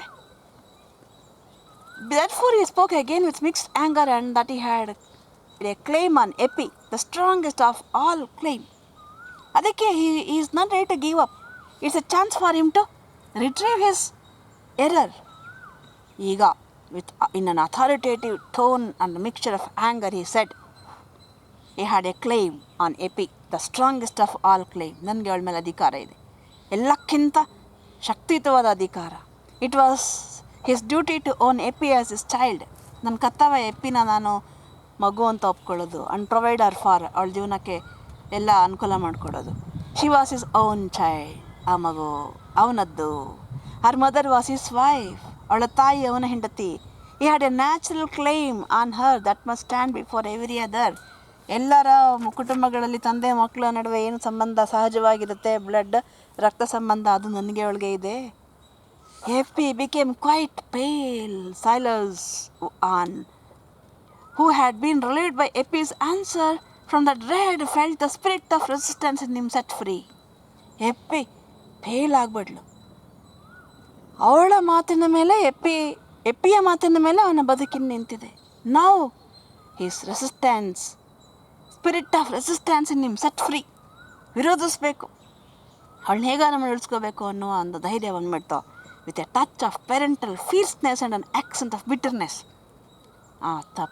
Therefore he spoke again with mixed anger, and that he had a claim on Epi, the strongest of all claim. ಅದಕ್ಕೆ he is not ready to give up. It's a chance for him to retrieve his error. ಈಗ in an authoritative tone and mixture of anger he said, he had a claim on Epi, the strongest of all claim. ನನಗೆ ಅವಳ ಮೇಲೆ ಅಧಿಕಾರ ಇದೆ, ಎಲ್ಲಕ್ಕಿಂತ ಶಕ್ತಿಯುತವಾದ ಅಧಿಕಾರ. It was his duty to own Eppie as his child. ನನ್ನ ಕರ್ತವ್ಯ ಎಪ್ಪಿನ ನಾನು ಮಗು ಅಂತ ಒಪ್ಕೊಳ್ಳೋದು, ಆ್ಯಂಡ್ ಪ್ರೊವೈಡ್ ಹರ್ ಫಾರ್, ಅವಳ ಜೀವನಕ್ಕೆ ಎಲ್ಲ ಅನುಕೂಲ ಮಾಡಿಕೊಡೋದು. She was his own child, ಆ ಮಗು ಅವನದ್ದು. Her mother was his wife, ಅವಳ ತಾಯಿ ಅವನ ಹೆಂಡತಿ. He had a natural claim on her that must stand before every other. ಎಲ್ಲರ ಕುಟುಂಬಗಳಲ್ಲಿ ತಂದೆ ಮಕ್ಕಳ ನಡುವೆ ಏನು ಸಂಬಂಧ ಸಹಜವಾಗಿರುತ್ತೆ, ಬ್ಲಡ್ ರಕ್ತ ಸಂಬಂಧ, ಅದು ನನಗೆ ಒಳಗೆ ಇದೆ. Eppie became quite pale. Silas who had been relieved by Epi's answer from the dread felt the spirit of resistance in him set free. Eppie fail ಆಗ್ಬಿಡ್ಲು. ಅವಳ ಮಾತಿನ ಮೇಲೆ ಎಪ್ಪಿಯ ಮಾತಿನ ಮೇಲೆ ಅವನ ಬದುಕಿನ ನಿಂತಿದೆ. Now his resistance, spirit of resistance in him set free. ವಿರೋಧಿಸಬೇಕು, ಅವಳನ್ನ ಹೇಗಾರ ಇಳಿಸ್ಕೋಬೇಕು ಅನ್ನೋ ಒಂದು ಧೈರ್ಯ ಬಂದ್ಬಿಡ್ತು. With a touch of parental fierceness and an accent of bitterness.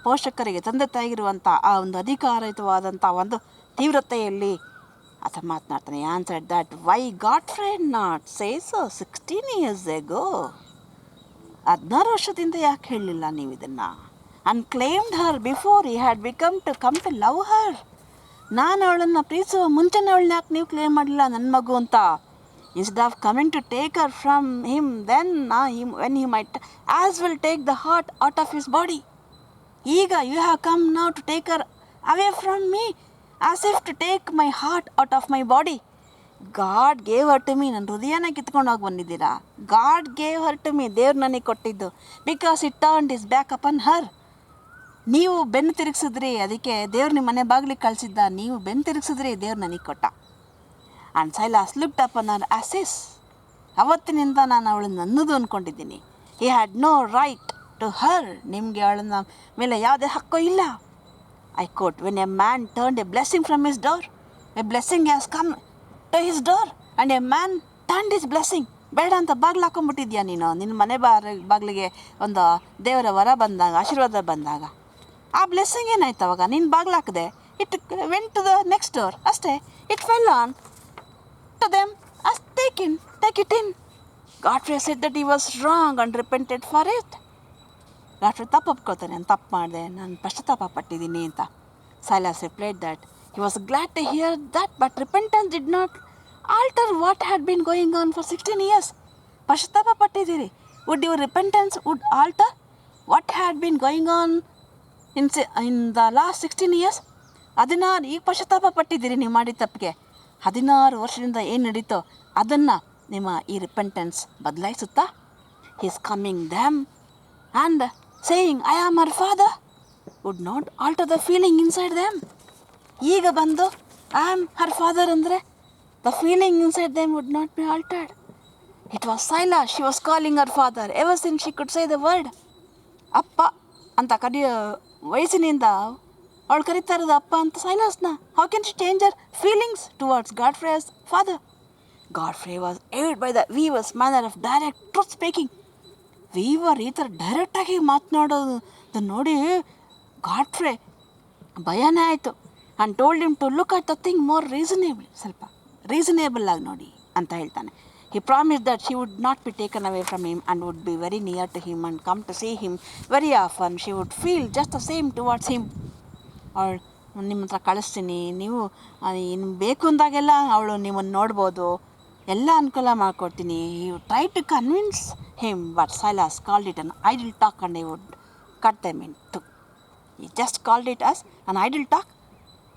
ಪೋಷಕರಿಗೆ, ತಂದೆ ತಾಯಿಗಿರುವಂಥ ಆ ಒಂದು ಅಧಿಕಾರಯುತವಾದಂಥ ಒಂದು ತೀವ್ರತೆಯಲ್ಲಿ ಆತ ಮಾತನಾಡ್ತಾನೆ. Answered that why Godfrey not say so 16 years ago. 16 ವರ್ಷದಿಂದ ಯಾಕೆ ಹೇಳಲಿಲ್ಲ ನೀವು ಇದನ್ನು? And claimed her before he had come to love her. ನಾನು ಅವಳನ್ನು ಪ್ರೀತಿಸುವ ಮುಂಚೆನೇ ಅವಳನ್ನ ಯಾಕೆ ನೀವು ಕ್ಲೇಮ್ ಮಾಡಲಿಲ್ಲ ನನ್ನ ಮಗು ಅಂತ? Instead of coming to take her from him then when he might as well take the heart out of his body. ಈಗ you have come now to take her away from me as if to take my heart out of my body. God gave her to me. ನನ್ನ ಹೃದಯನ ಕಿತ್ಕೊಂಡು ಹೋಗಿ ಬಂದಿದ್ದೀರಾ. God gave her to me, ದೇವ್ರು ನನಗೆ ಕೊಟ್ಟಿದ್ದು. Because it turned his back upon ಹರ್. ನೀವು ಬೆನ್ನು ತಿರುಗಿಸಿದ್ರಿ, ಅದಕ್ಕೆ ದೇವ್ರು ನಿಮ್ಮ ಮನೆ ಬಾಗಿಲಿಗೆ ಕಳಿಸಿದ್ದ. ನೀವು ಬೆನ್ನು ತಿರುಗಿಸಿದ್ರಿ, ದೇವ್ರು ನನಗೆ ಕೊಟ್ಟ. And Silas looked upon her as his. ಅವತ್ತಿನಿಂದ ನಾನು ಅವಳನ್ನು ನನ್ನದು ಅಂದ್ಕೊಂಡಿದ್ದೀನಿ. He had no right to her. ನಿಮಗೆ ಅವಳನ್ನ ಮೇಲೆ ಯಾವುದೇ ಹಕ್ಕು ಇಲ್ಲ. I quote, when a man turned a blessing from his door, a blessing has come to his door and a man turned his blessing. ಬೇಡ ಅಂತ ಬಾಗಿಲು ಹಾಕೊಂಡ್ಬಿಟ್ಟಿದ್ಯಾ ನೀನು? ನಿನ್ನ ಮನೆ ಬಾಗಿಲಿಗೆ ಒಂದು ದೇವರ ವರ ಬಂದಾಗ, ಆಶೀರ್ವಾದ ಬಂದಾಗ. ಆ ಬ್ಲೆಸ್ಸಿಂಗ್ ಏನಾಯ್ತು ಅವಾಗ? ನೀನು ಬಾಗ್ಲಾಕಿದೆ, it went to the next door ಅಷ್ಟೇ. It fell on to them as take it in. Godfrey said that he was wrong and repented for it. Godfrey ತಪ್ಪು ಒಪ್ಕೊಳ್ತಾನೆ, ನಾನು ತಪ್ಪು ಮಾಡಿದೆ, ನಾನು ಪಶ್ಚಾತ್ತಾಪ ಪಟ್ಟಿದ್ದೀನಿ ಅಂತ. Silas replied that he was glad to hear that, but repentance did not alter what had been going on for 16 years. ಪಶ್ಚಾತ್ತಾಪ ಪಟ್ಟಿದ್ದೀರಿ. Would your repentance would alter what had been going on in the last 16 years? 16 ಈಗ ಪಶ್ಚಾತ್ತಾಪ ಪಟ್ಟಿದ್ದೀರಿ ನೀವು ಮಾಡಿದ ತಪ್ಪಿಗೆ. 16 ವರ್ಷದಿಂದ ಏನು ನಡೀತೋ ಅದನ್ನು ನಿಮ್ಮ ಈ repentance ಬದಲಾಯಿಸುತ್ತಾ? he is coming them and saying I am her father would not alter the feeling inside them. ಈಗ ಬಂದು ಐ ಆಮ್ ಹರ್ ಫಾದರ್ ಅಂದರೆ the feeling inside them would not be altered. It was Silas, she was calling her father ever since she could say the word. ಅಪ್ಪ ಅಂತ ವಯಸ್ಸಿನಿಂದ ಅವಳು ಕರೀತಾ ಇರೋದು ಅಪ್ಪ ಅಂತ ಸೈಲಾಸ್ನ. How can she change her feelings towards Godfrey as father? Godfrey was awed by the weaver's manner of direct truth speaking. Weaver ಈ ಥರ ಡೈರೆಕ್ಟಾಗಿ ಮಾತನಾಡೋದು ನೋಡಿ ಗಾಡ್ಫ್ರೇ ಭಯನೇ ಆಯಿತು. And told him to look at the thing more reasonable, ಸ್ವಲ್ಪ reasonable ಆಗಿ ನೋಡಿ ಅಂತ ಹೇಳ್ತಾನೆ. He promise that she would not be taken away from him and would be very near to him and come to see him very often. She would feel just the same towards him. ಅವಳು ನಿಮ್ಮ ಹತ್ರ ಕಳಿಸ್ತೀನಿ, ನೀವು ಇನ್ನು ಬೇಕು ಅಂದಾಗೆಲ್ಲ ಅವಳು ನಿಮ್ಮನ್ನು ನೋಡ್ಬೋದು, ಎಲ್ಲ ಅನುಕೂಲ ಮಾಡಿಕೊಡ್ತೀನಿ. You try to convince him, but Silas called it an idle talk and I would cut them in two. He just called it as an idle talk.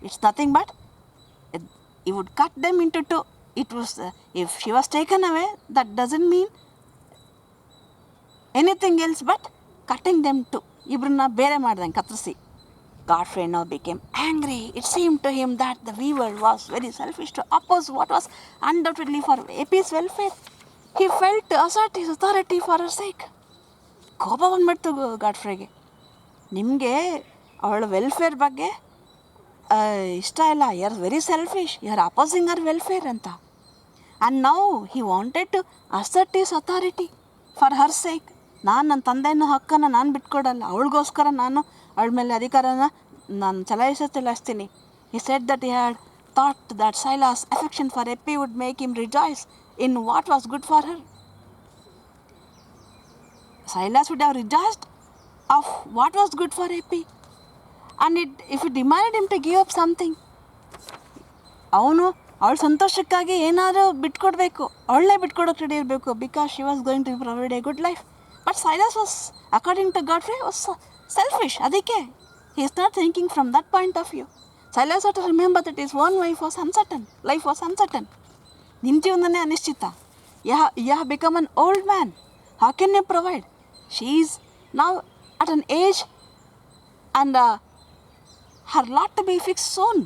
It's nothing but he would cut them into two. It was if she was taken away, that doesn't mean anything else but cutting them two. ಇಬ್ಬರನ್ನ ಬೇರೆ ಮಾಡ್ದಂಗೆ ಕತ್ತರಿಸಿ. Godfrey now became angry. It seemed to him that the weaver was very selfish to oppose what was undoubtedly for Epi's welfare. He felt to assert his authority for her sake. ಕೋಪ ಬಂದ್ಬಿಡ್ತು ಗಾಡ್ಫ್ರೇಗೆ. ನಿಮಗೆ ಅವಳ welfare ಬಗ್ಗೆ ಇಷ್ಟ ಇಲ್ಲ, you are very selfish, you are opposing her welfare ಅಂತ. And now he wanted to assert his authority for her sake. ನಾನು ನನ್ನ ತಂದೆಯ ಹಕ್ಕನ್ನು ನಾನು ಬಿಟ್ಕೊಡಲ್ಲ, ಅವಳಿಗೋಸ್ಕರ ನಾನು ಅವಳ ಮೇಲೆ ಅಧಿಕಾರನ ನಾನು ಚಲಾಯಿಸ್ತೀನಿ. He said that he had thought that Silas affection for Eppie would make him rejoice in what was good for her. Silas would have rejoiced of what was good for Epi, and if it demanded him to give up something, ಅವನು ಅವಳ ಸಂತೋಷಕ್ಕಾಗಿ ಏನಾದರೂ ಬಿಟ್ಕೊಡ್ಬೇಕು, ಅವಳನ್ನೇ ಬಿಟ್ಕೊಡೋಕೆ ready ಇರಬೇಕು, because she was going to provide a good life. But Silas was according to Godfrey was selfish. ಅದಕ್ಕೆ he is not thinking from that point of view. Silas had to remember that his own life was uncertain. ನಿನ್ನ ಜೀವನನೇ ಅನಿಶ್ಚಿತ. You have become an old man, how can you provide? She is now at an age and her lot to be fixed soon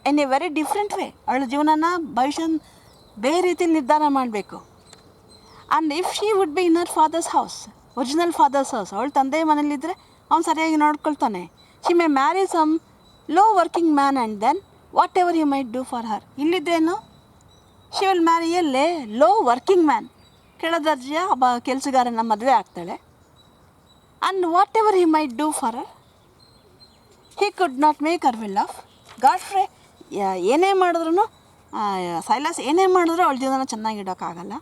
in a very different way. ಅವಳ ಜೀವನನ ಭವಿಷ್ಯ ಬೇರೆ ರೀತಿಯಲ್ಲಿ ನಿರ್ಧಾರ ಮಾಡಬೇಕು. And if she would be in her father's house, original father's house, ಅವಳ ತಂದೆ ಮನೇಲಿದ್ದರೆ ಅವ್ನು ಸರಿಯಾಗಿ ನೋಡ್ಕೊಳ್ತಾನೆ. She may marry some low working man and then whatever you might do for her. ಇಲ್ಲಿದ್ದೇನು she will marry a low working man, ಕೆಳ ದರ್ಜೆಯ ಒಬ್ಬ ಕೆಲಸಗಾರನ ಮದುವೆ ಆಗ್ತಾಳೆ. And whatever he might do for her, he could not make her well off. Godfrey ಏನೇ ಮಾಡಿದ್ರು, ಸೈಲಾಸ್ ಏನೇ ಮಾಡಿದ್ರು ಅವಳ ಜೀವನ ಚೆನ್ನಾಗಿಡೋಕ್ಕಾಗಲ್ಲ.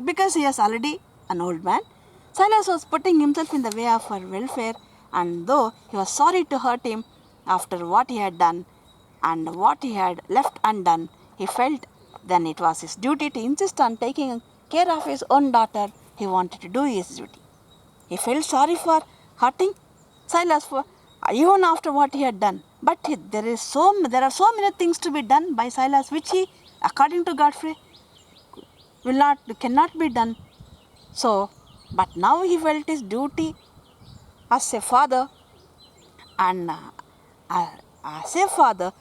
Because he has already an old man. Silas was putting himself in the way of her welfare, and though he was sorry to hurt him after what he had done and what he had left undone, he felt then it was his duty to insist on taking care of his own daughter. He wanted to do his duty. He felt sorry for hurting Silas for even after what he had done. But there are so many things to be done by Silas which he, according to Godfrey, cannot be done. So, but now he felt his duty as a father, and as a father,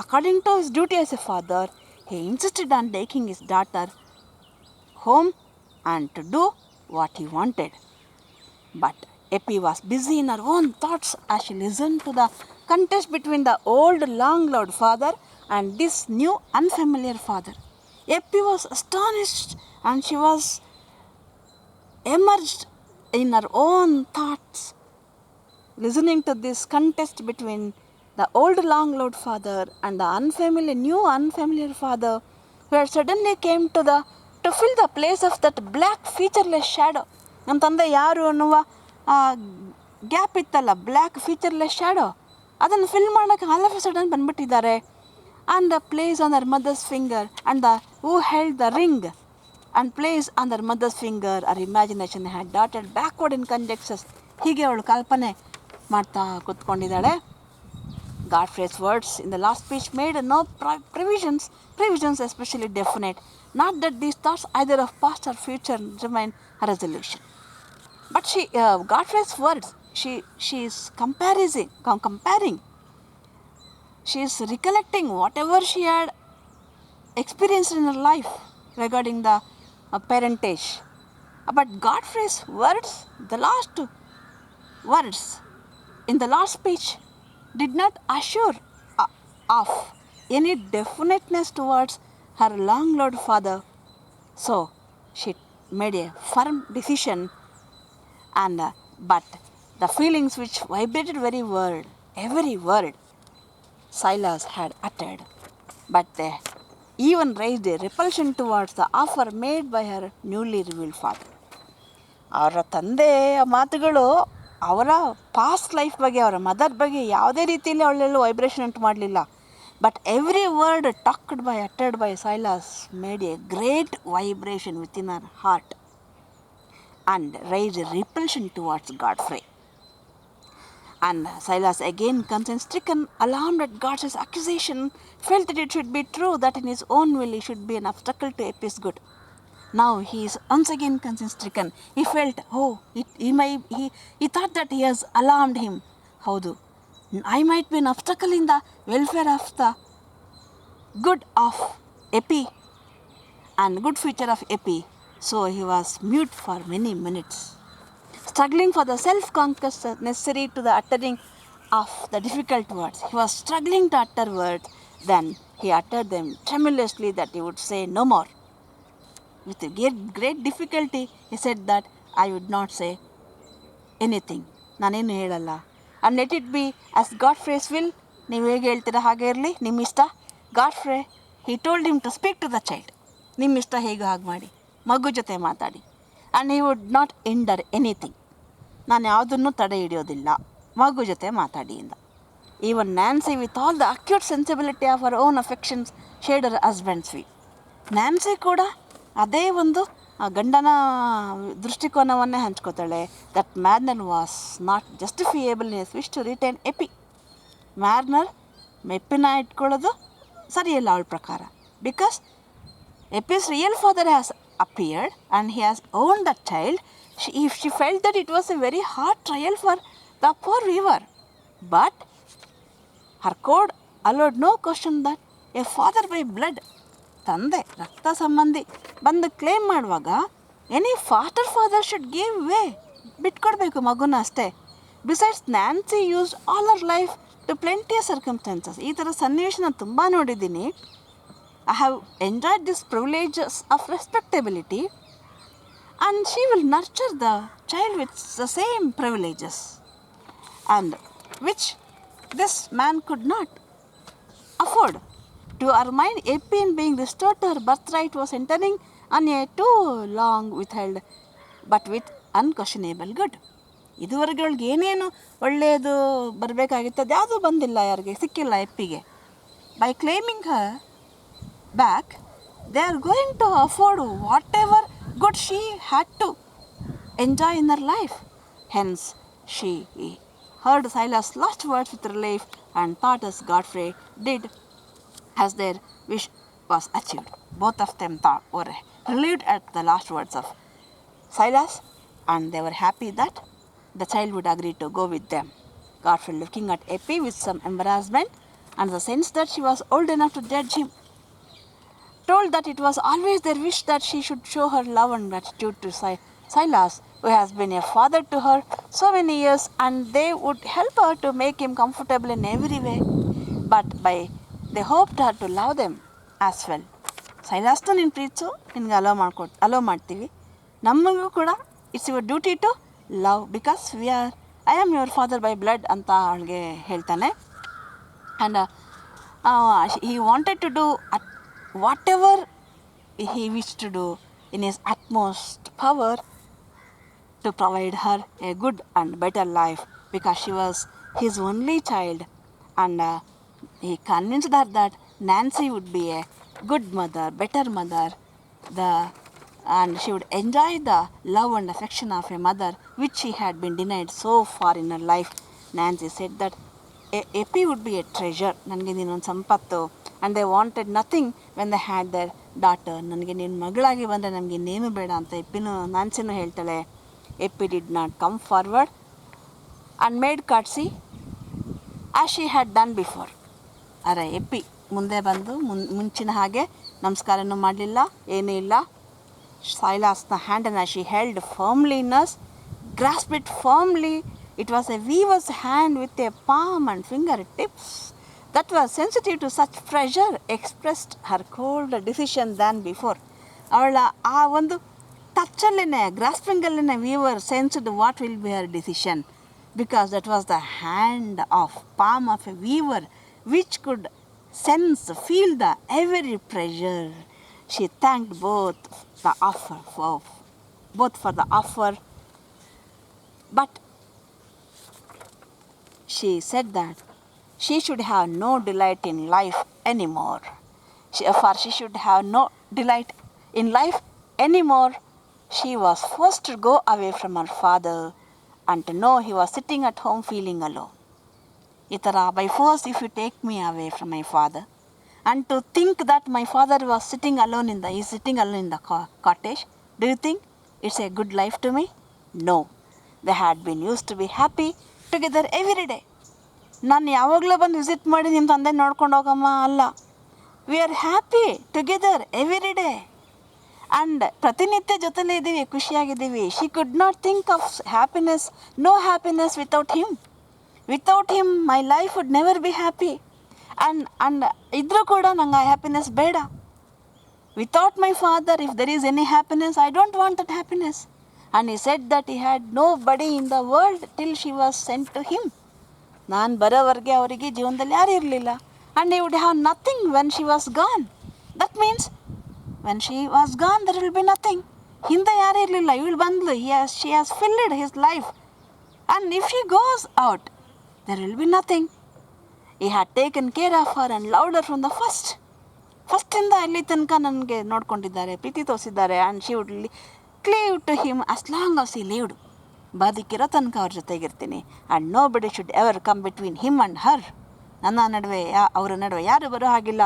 according to his duty as a father, he insisted on taking his daughter home and to do what he wanted. But Epi was busy in her own thoughts as she listened to the contest between the old long-loved father and this new unfamiliar father. Epi was astonished and she was immersed in her own thoughts. listening to this contest between the old long-lost father and the new unfamiliar father who had suddenly came to fill the place of that black featureless shadow. ನಮ್ಮ ತಂದೆ ಯಾರು ಅನ್ನುವ gap ಇತ್ತಲ್ಲ, black featureless shadow, ಅದನ್ನು fill ಮಾಡೋಕ್ಕೆ all of a sudden ಬಂದುಬಿಟ್ಟಿದ್ದಾರೆ. And the place on their mother's finger and who held the ring and placed on their mother's finger, her imagination had darted backward in conjectures. ಹೀಗೆ ಅವಳು ಕಲ್ಪನೆ ಮಾಡ್ತಾ ಕೂತ್ಕೊಂಡಿದ್ದಾಳೆ. Godfrey's words in the last speech made no provisions especially definite. Not that these thoughts either of past or future remain her resolution. But Godfrey's words, she is comparing. She is recollecting whatever she had experienced in her life regarding the parentage. But Godfrey's words, the last words in the last speech, did not assure of any definiteness towards her long-lost father. So she made a firm decision, and but the feelings which vibrated every word Silas had uttered, but they even raised a repulsion towards the offer made by her newly revealed father. ಅವರ ತಂದೆಯ ಮಾತುಗಳು ಅವರ past life ಬಗ್ಗೆ, ಅವರ mother ಬಗ್ಗೆ ಯಾವುದೇ ರೀತಿಯಲ್ಲಿ ಅವಳೆಲ್ಲೂ vibration ಉಂಟು ಮಾಡಲಿಲ್ಲ. But every word uttered by Silas made a great vibration within her heart and raised a repulsion towards Godfrey. And Silas, again conscience-stricken, alarmed at God's accusation, felt that it should be true that in his own will he should be an obstacle to Epi's good. Now he is once again conscience-stricken. He felt, he thought that he has alarmed him. Haudu, I might be an obstacle in the welfare of the good of Epi and good future of Epi. So he was mute for many minutes, struggling for the self-conquest necessary to the uttering of the difficult words. He was struggling to utter words. Then he uttered them tremulously that he would say no more. With great difficulty, he said that I would not say anything. ನಾನೇನು ಹೇಳಲ್ಲ. And let it be as Godfrey's will. ನೀವು ಹೇಗೆ ಹೇಳ್ತೀರಾ ಹಾಗೆ ಇರಲಿ, ನಿಮ್ಮ ಇಷ್ಟ. Godfrey, he told him to speak to the child. ನಿಮ್ಮ ಇಷ್ಟ ಹೇಗೆ ಹಾಗೆ ಮಾಡಿ, ಮಗು ಜೊತೆ ಮಾತಾಡಿ. And he would not hinder anything. ನಾನು ಯಾವುದನ್ನು ತಡೆ ಹಿಡಿಯೋದಿಲ್ಲ, ಮಗು ಜೊತೆ ಮಾತಾಡಿ ಇಂದ. Even Nancy, with all the acute sensibility of her own affections, shared her husband's view. Nancy ಕೂಡ ಅದೇ ಒಂದು ಗಂಡನ ದೃಷ್ಟಿಕೋನವನ್ನೇ ಹಂಚ್ಕೋತಾಳೆ. That Marner was not justifiable in his wish to retain Eppie. Marner ಎಪಿನ ಇಟ್ಕೊಳ್ಳೋದು ಸರಿಯಲ್ಲ ಅವಳ ಪ್ರಕಾರ. Because Eppie's real father has appeared and he has owned the child. She felt that it was a very hard trial for the poor weaver, but her code allowed no question that a father by blood, ತಂದೆ ರಕ್ತ ಸಂಬಂಧಿ ಬಂದು claim ಮಾಡುವಾಗ any foster father should give way, ಬಿಟ್ಕೊಡ್ಬೇಕು ಮಗುನ ಅಷ್ಟೇ. Besides Nancy used all our life to plenty circumstances. ಈ ಥರ ಸನ್ನಿವೇಶ ನಾನು ತುಂಬ ನೋಡಿದ್ದೀನಿ. I have enjoyed these privileges of respectability, and she will nurture the child with the same privileges, and which this man could not afford. To her mind, Epi, in being restored to her birthright, was entering on a too long withheld, but with unquestionable good. ಇದುವರೆಗೆ ಅವಳಿಗೆ ಏನೇನು ಒಳ್ಳೆಯದು ಬರಬೇಕಾಗಿತ್ತು ಅದು ಯಾವುದೂ ಬಂದಿಲ್ಲ, ಯಾರಿಗೆ ಸಿಕ್ಕಿಲ್ಲ ಎಪ್ಪಿಗೆ. By claiming her back, they are going to afford whatever good she had to enjoy in her life. Hence, she heard Silas' last words with relief and thought as Godfrey did as their wish was achieved. Both of them were relieved at the last words of Silas, and they were happy that the child would agree to go with them. Godfrey, looking at Epi with some embarrassment and the sense that she was old enough to judge him, told that it was always their wish that she should show her love and gratitude to Silas, who has been a father to her so many years, and they would help her to make him comfortable in every way. But they hoped her to love them as well. Silasನ ನೀನು ಪ್ರೀತಿಸು, ನಿನಗೆ allow ಮಾಡ್ತೀವಿ. ನಮಗೂ ಕೂಡ it's your duty to love, because we are I am your father by blood ಅಂತ ಅವಳಿಗೆ ಹೇಳ್ತಾನೆ. And he wanted to do whatever he wished to do in his utmost power to provide her a good and better life, because she was his only child, and he convinced her that Nancy would be a good mother, better mother, and she would enjoy the love and affection of a mother which she had been denied so far in her life. Nancy said that Epi would be a treasure, ನನಗೆ ನೀನೊಂದು ಸಂಪತ್ತು, and they wanted nothing when they had their daughter. ನನಗೆ ನೀನು ಮಗಳಾಗಿ ಬಂದರೆ ನನಗೆ ಇನ್ನೇನು ಬೇಡ ಅಂತ ನಾನ್ಸಿನೂ ಹೇಳ್ತಾಳೆ. Epi did not come forward and made courtesy as she had done before. ಅರೆ ಎಪ್ಪಿ ಮುಂದೆ ಬಂದು ಮುಂಚಿನ ಹಾಗೆ ನಮಸ್ಕಾರನೂ ಮಾಡಲಿಲ್ಲ, ಏನೂ ಇಲ್ಲ. Silas's hand, and as she held firmly in hers, grasped it firmly. It was a weaver's hand with a palm and fingertips that was sensitive to such pressure, expressed her cold decision than before. ಅವಳ ಆ ಒಂದು ಟಚ್ಚಲ್ಲೇ, ಗ್ರಾಸ್ಪಿಂಗಲ್ಲೇ weaver sensed what will be her decision, because that was the hand of palm of a weaver which could sense, feel the every pressure. She thanked both for the offer, but she said that she should have no delight in life anymore. She should have no delight in life anymore. She was forced to go away from her father and to know he was sitting at home feeling alone. ಈ ಥರ by force if you take me away from my father, and to think that my father was sitting alone in the cottage, do you think it's a good life to me? No. They had been used to be happy together every day. ನಾನು ಯಾವಾಗಲೂ ಬಂದು visit ಮಾಡಿ ನಿಮ್ಮ ತಂದೆ ನೋಡ್ಕೊಂಡು ಹೋಗಮ್ಮ ಅಲ್ಲ. We are happy together every day, and ಪ್ರತಿನಿತ್ಯ ಜೊತೆಲೇ ಇದ್ದೀವಿ, ಖುಷಿಯಾಗಿದ್ದೀವಿ. She could not think of happiness, no happiness without him. Without him my life would never be happy. And ಇದ್ರೂ ಕೂಡ ನಂಗೆ ಆ ಹ್ಯಾಪಿನೆಸ್ ಬೇಡ. Without my father if there is any happiness, I don't want that happiness. And he said that he had nobody in the world till she was sent to him. ನಾನು ಬರೋವರೆಗೆ ಅವರಿಗೆ ಜೀವನದಲ್ಲಿ ಯಾರೂ ಇರಲಿಲ್ಲ. And he would have nothing when she was gone. That means when she was gone there will be nothing. ಹಿಂದೆ ಯಾರೂ ಇರಲಿಲ್ಲ, ಇವಳು ಬಂದ್ಲು, she has filled his life. And if she goes out, there will be nothing. He had taken care of her and loved her from the ಫಸ್ಟಿಂದ ಅಲ್ಲಿ ತನಕ ನನಗೆ ನೋಡ್ಕೊಂಡಿದ್ದಾರೆ, ಪ್ರೀತಿ ತೋರಿಸಿದ್ದಾರೆ. And she would cleave to him as long as he lived. ಬದುಕಿರೋ ತನಕ ಅವ್ರ ಜೊತೆಗಿರ್ತೀನಿ. And no ಬಡಿ should ever come between him and her. ನನ್ನ ನಡುವೆ ಅವರ ನಡುವೆ ಯಾರು ಬರೋ ಹಾಗಿಲ್ಲ.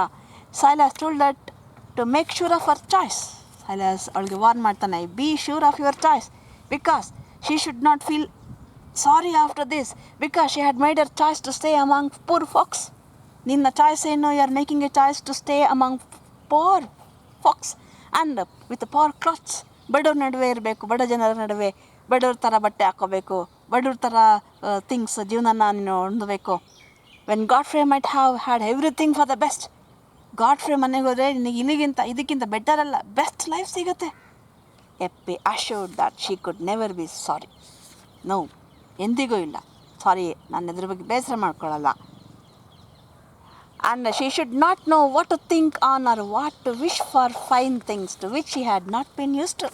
Silas told that to make sure of her choice. Silas ಅವಳಿಗೆ ವಾರ್ನ್ ಮಾಡ್ತಾನೆ, be sure of your choice, because she should not feel sorry after this, because she had made her choice to stay among poor folks. ನಿನ್ನ choice ಏನು? You are making a choice to stay among poor folks and with poor clothes. ಬಡವ್ರ ನಡುವೆ ಇರಬೇಕು, ಬಡ ಜನರ ನಡುವೆ ಬಡವ್ರ ಥರ ಬಟ್ಟೆ ಹಾಕ್ಕೋಬೇಕು, ಬಡವ್ರ ಥರ ಥಿಂಗ್ಸ್ ಜೀವನನ ನೀನು ಹೊಂದಬೇಕು. When Godfrey might have had everything for the best. Godfrey ಮನೆಗೆ ಹೋದರೆ ನಿನಗೆ ಇದಕ್ಕಿಂತ ಬೆಟರ್ ಅಲ್ಲ, ಬೆಸ್ಟ್ ಲೈಫ್ ಸಿಗುತ್ತೆ. Eppie assured that she could never be sorry. No, ಎಂದಿಗೂ ಇಲ್ಲ ಸಾರಿ, ನಾನು ಇದ್ರ ಬಗ್ಗೆ ಬೇಸರ ಮಾಡ್ಕೊಳ್ಳಲ್ಲ. And she should not know what to think on or what to wish for fine things to which she had not been used to.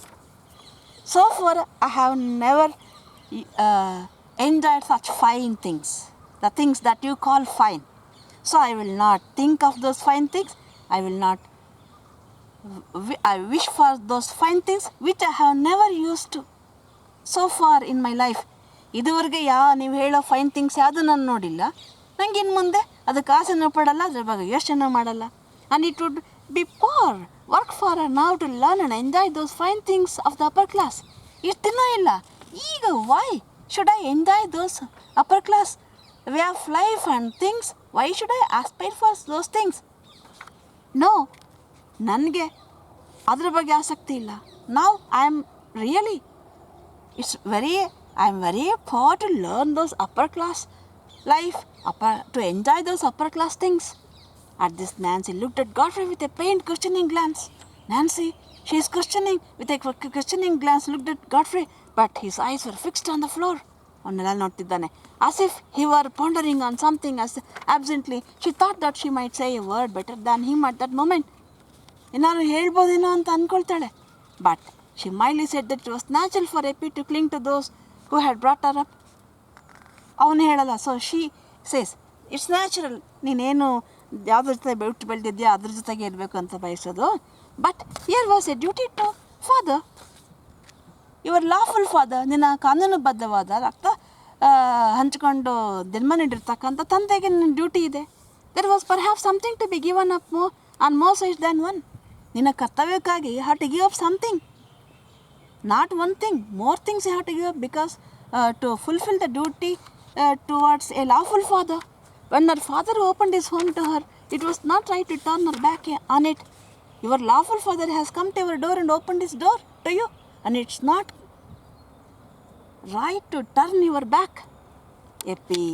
So far, I have never enjoyed such fine things, the things that you call fine. So I will not think of those fine things. I wish for those fine things which I have never used to. So far in my life, ಇದುವರೆಗೆ ನೀವು ಹೇಳೋ fine things ಯಾವುದು ನಾನು ನೋಡಿಲ್ಲ. ನಂಗೆ ಇನ್ನು ಮುಂದೆ ಅದಕ್ಕೆ ಆಸೆನೂ ಪಡಲ್ಲ, ಅದ್ರ ಬಗ್ಗೆ ಯೋಚನೆ ಮಾಡಲ್ಲ. And it would be poor work for her now to learn and enjoy those fine things of the upper class. ಇರ್ತೀನೋ ಇಲ್ಲ ಈಗ. Why should I enjoy those upper class way of life and things? Why should I aspire for those things? No, ನನಗೆ ಅದ್ರ ಬಗ್ಗೆ ಆಸಕ್ತಿ ಇಲ್ಲ. ನಾವು I am very poor to learn those upper class life, to enjoy those upper class things. At this, Nancy looked at Godfrey with a pained, questioning glance. Nancy, she is questioning, with a questioning glance looked at Godfrey, but his eyes were fixed on the floor. ಅವನ್ನೆಲ್ಲ ನೋಡ್ತಿದ್ದಾನೆ. As if he were pondering on something as absently. She thought that she might say a word better than him at that moment. ಏನಾದ್ರು ಹೇಳ್ಬೋದೇನೋ ಅಂತ ಅಂದ್ಕೊಳ್ತಾಳೆ. But she mildly said that it was natural for Eppie to cling to those who had brought her up. ಅವನು ಹೇಳಲ್ಲ. So she says it's natural, ನೀನೇನು ಯಾವುದ್ರ ಜೊತೆ ಬಿಟ್ಟು ಬೆಳೆದಿದ್ಯಾ ಅದ್ರ ಜೊತೆಗೆ ಇರಬೇಕು ಅಂತ ಬಯಸೋದು. But here was a duty to father, your lawful father, ನಿನ್ನ ಕಾನೂನುಬದ್ಧವಾದ ರಕ್ತ ಹಂಚಿಕೊಂಡು ಜನ್ಮ ನೀಡಿರ್ತಕ್ಕಂಥ ತಂದೆಗೆ ನಿನ್ನ ಡ್ಯೂಟಿ ಇದೆ. There was perhaps something to be given up on more sides than one. ನಿನ್ನ ಕರ್ತವ್ಯಕ್ಕಾಗಿ you have to give up something, not one thing, more things you have to give up because to fulfil the duty towards a lawful father. When her father opened his home to her, it was not right to turn her back on it. Your lawful father has come to your door and opened his door to you, and it's not right to turn your back. Epi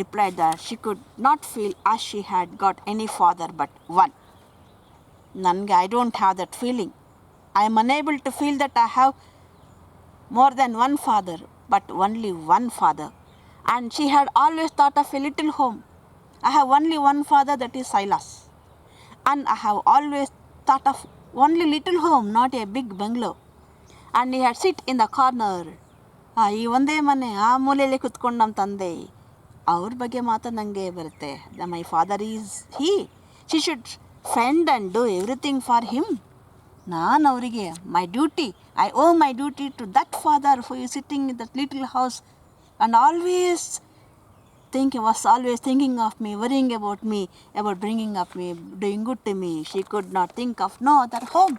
replied that she could not feel as she had got any father but one. Nange, I don't have that feeling. I am unable to feel that I have more than one father, but only one father. And she had always thought of a little home. I have only one father, that is Silas. And I have always thought of only little home, not a big bungalow. And he had sit in the corner. ಈ ಒಂದೇ ಮನೆ, ಆ ಮೂಲೆಯಲ್ಲಿ ಕುತ್ಕೊಂಡು ನಮ್ಮ ತಂದೆ. ಅವ್ರ ಬಗ್ಗೆ ಮಾತ್ರ ನನಗೆ ಬರುತ್ತೆ. My father is he. She should fend and do everything for him. ನಾನು ಅವರಿಗೆ my duty, I owe my duty to that father who is sitting in that little house and was always thinking of me, worrying about me, about bringing up me, doing good to me. She could not think of no other home.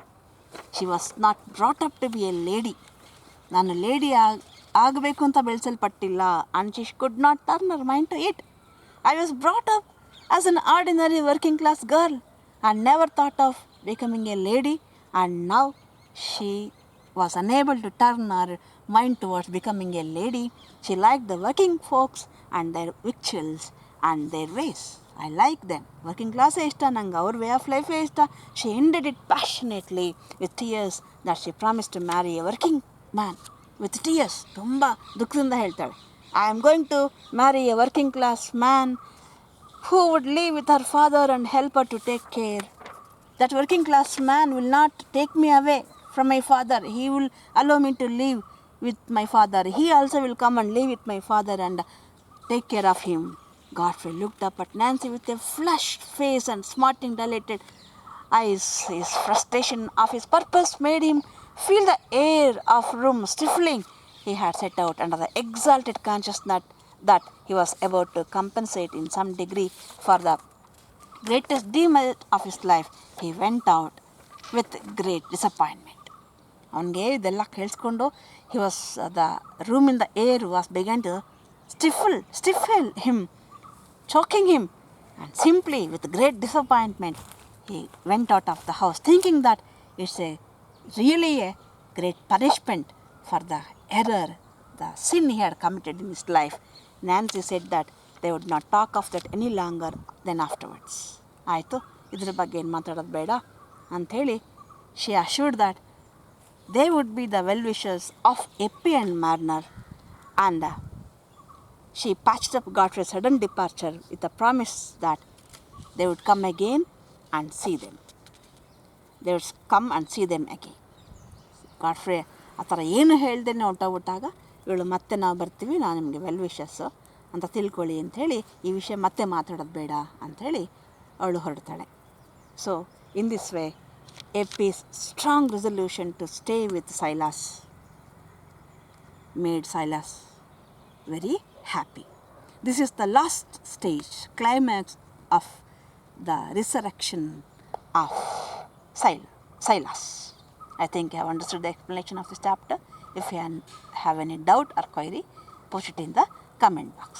She was not brought up to be a lady. ನಾನು lady ಆಗಬೇಕು ಅಂತ ಬೆಳೆಸಲ್ಪಟ್ಟಿಲ್ಲ. and she could not turn her mind to it. I was brought up as an ordinary working class girl and never thought of becoming a lady, and now she was unable to turn her mind towards becoming a lady. She liked the working folks and their victuals and their ways. I like them. Working class ishta, nange our way of life ishta. She ended it passionately with tears that she promised to marry a working man. With tears, tumba dukhinda heltale, I am going to marry a working class man who would live with her father and help her to take care. That working class man will not take me away from my father. He will allow me to live with my father. He also will come and live with my father and take care of him. Godfrey looked up at Nancy with a flushed face and smarting dilated eyes. His frustration of his purpose made him feel the air of room stifling. He had set out under the exalted consciousness that he was about to compensate in some degree for the greatest demerit of his life. He went out with great disappointment. ಅವನಿಗೆ ಇದೆಲ್ಲ ಕೇಳಿಸ್ಕೊಂಡು he was the room in the air was began to stifle him, choking him, and simply with great disappointment he went out of the house, thinking that it's really a great punishment for the error, the sin he had committed in his life. Nancy said that they would not talk of that any longer than afterwards. ಆಯಿತು, ಇದ್ರ ಬಗ್ಗೆ ಏನು ಮಾತಾಡೋದು ಬೇಡ ಅಂಥೇಳಿ she assured that they would be the well-wishers of Epi and Marner, and she patched up Godfrey's sudden departure with a promise that they would come again and see them. They would come and see them again. Godfrey ಆ ಥರ ಏನು ಹೇಳ್ದೇನೆ ಹೊರಟೋಗ್ಬಿಟ್ಟಾಗ ಇವಳು ಮತ್ತೆ ನಾವು ಬರ್ತೀವಿ, ನಾನು ನಿಮಗೆ well wishes ಅಂತ ತಿಳ್ಕೊಳ್ಳಿ ಅಂಥೇಳಿ, ಈ ವಿಷಯ ಮತ್ತೆ ಮಾತಾಡೋದು ಬೇಡ ಅಂಥೇಳಿ ಅವಳು ಹೊರಡ್ತಾಳೆ. So in this way Epi's strong resolution to stay with Silas made Silas very happy. This is the last stage, climax of the resurrection of Silas. I think I have understood the explanation of this chapter. If you have any doubt or query, post it in the comment box.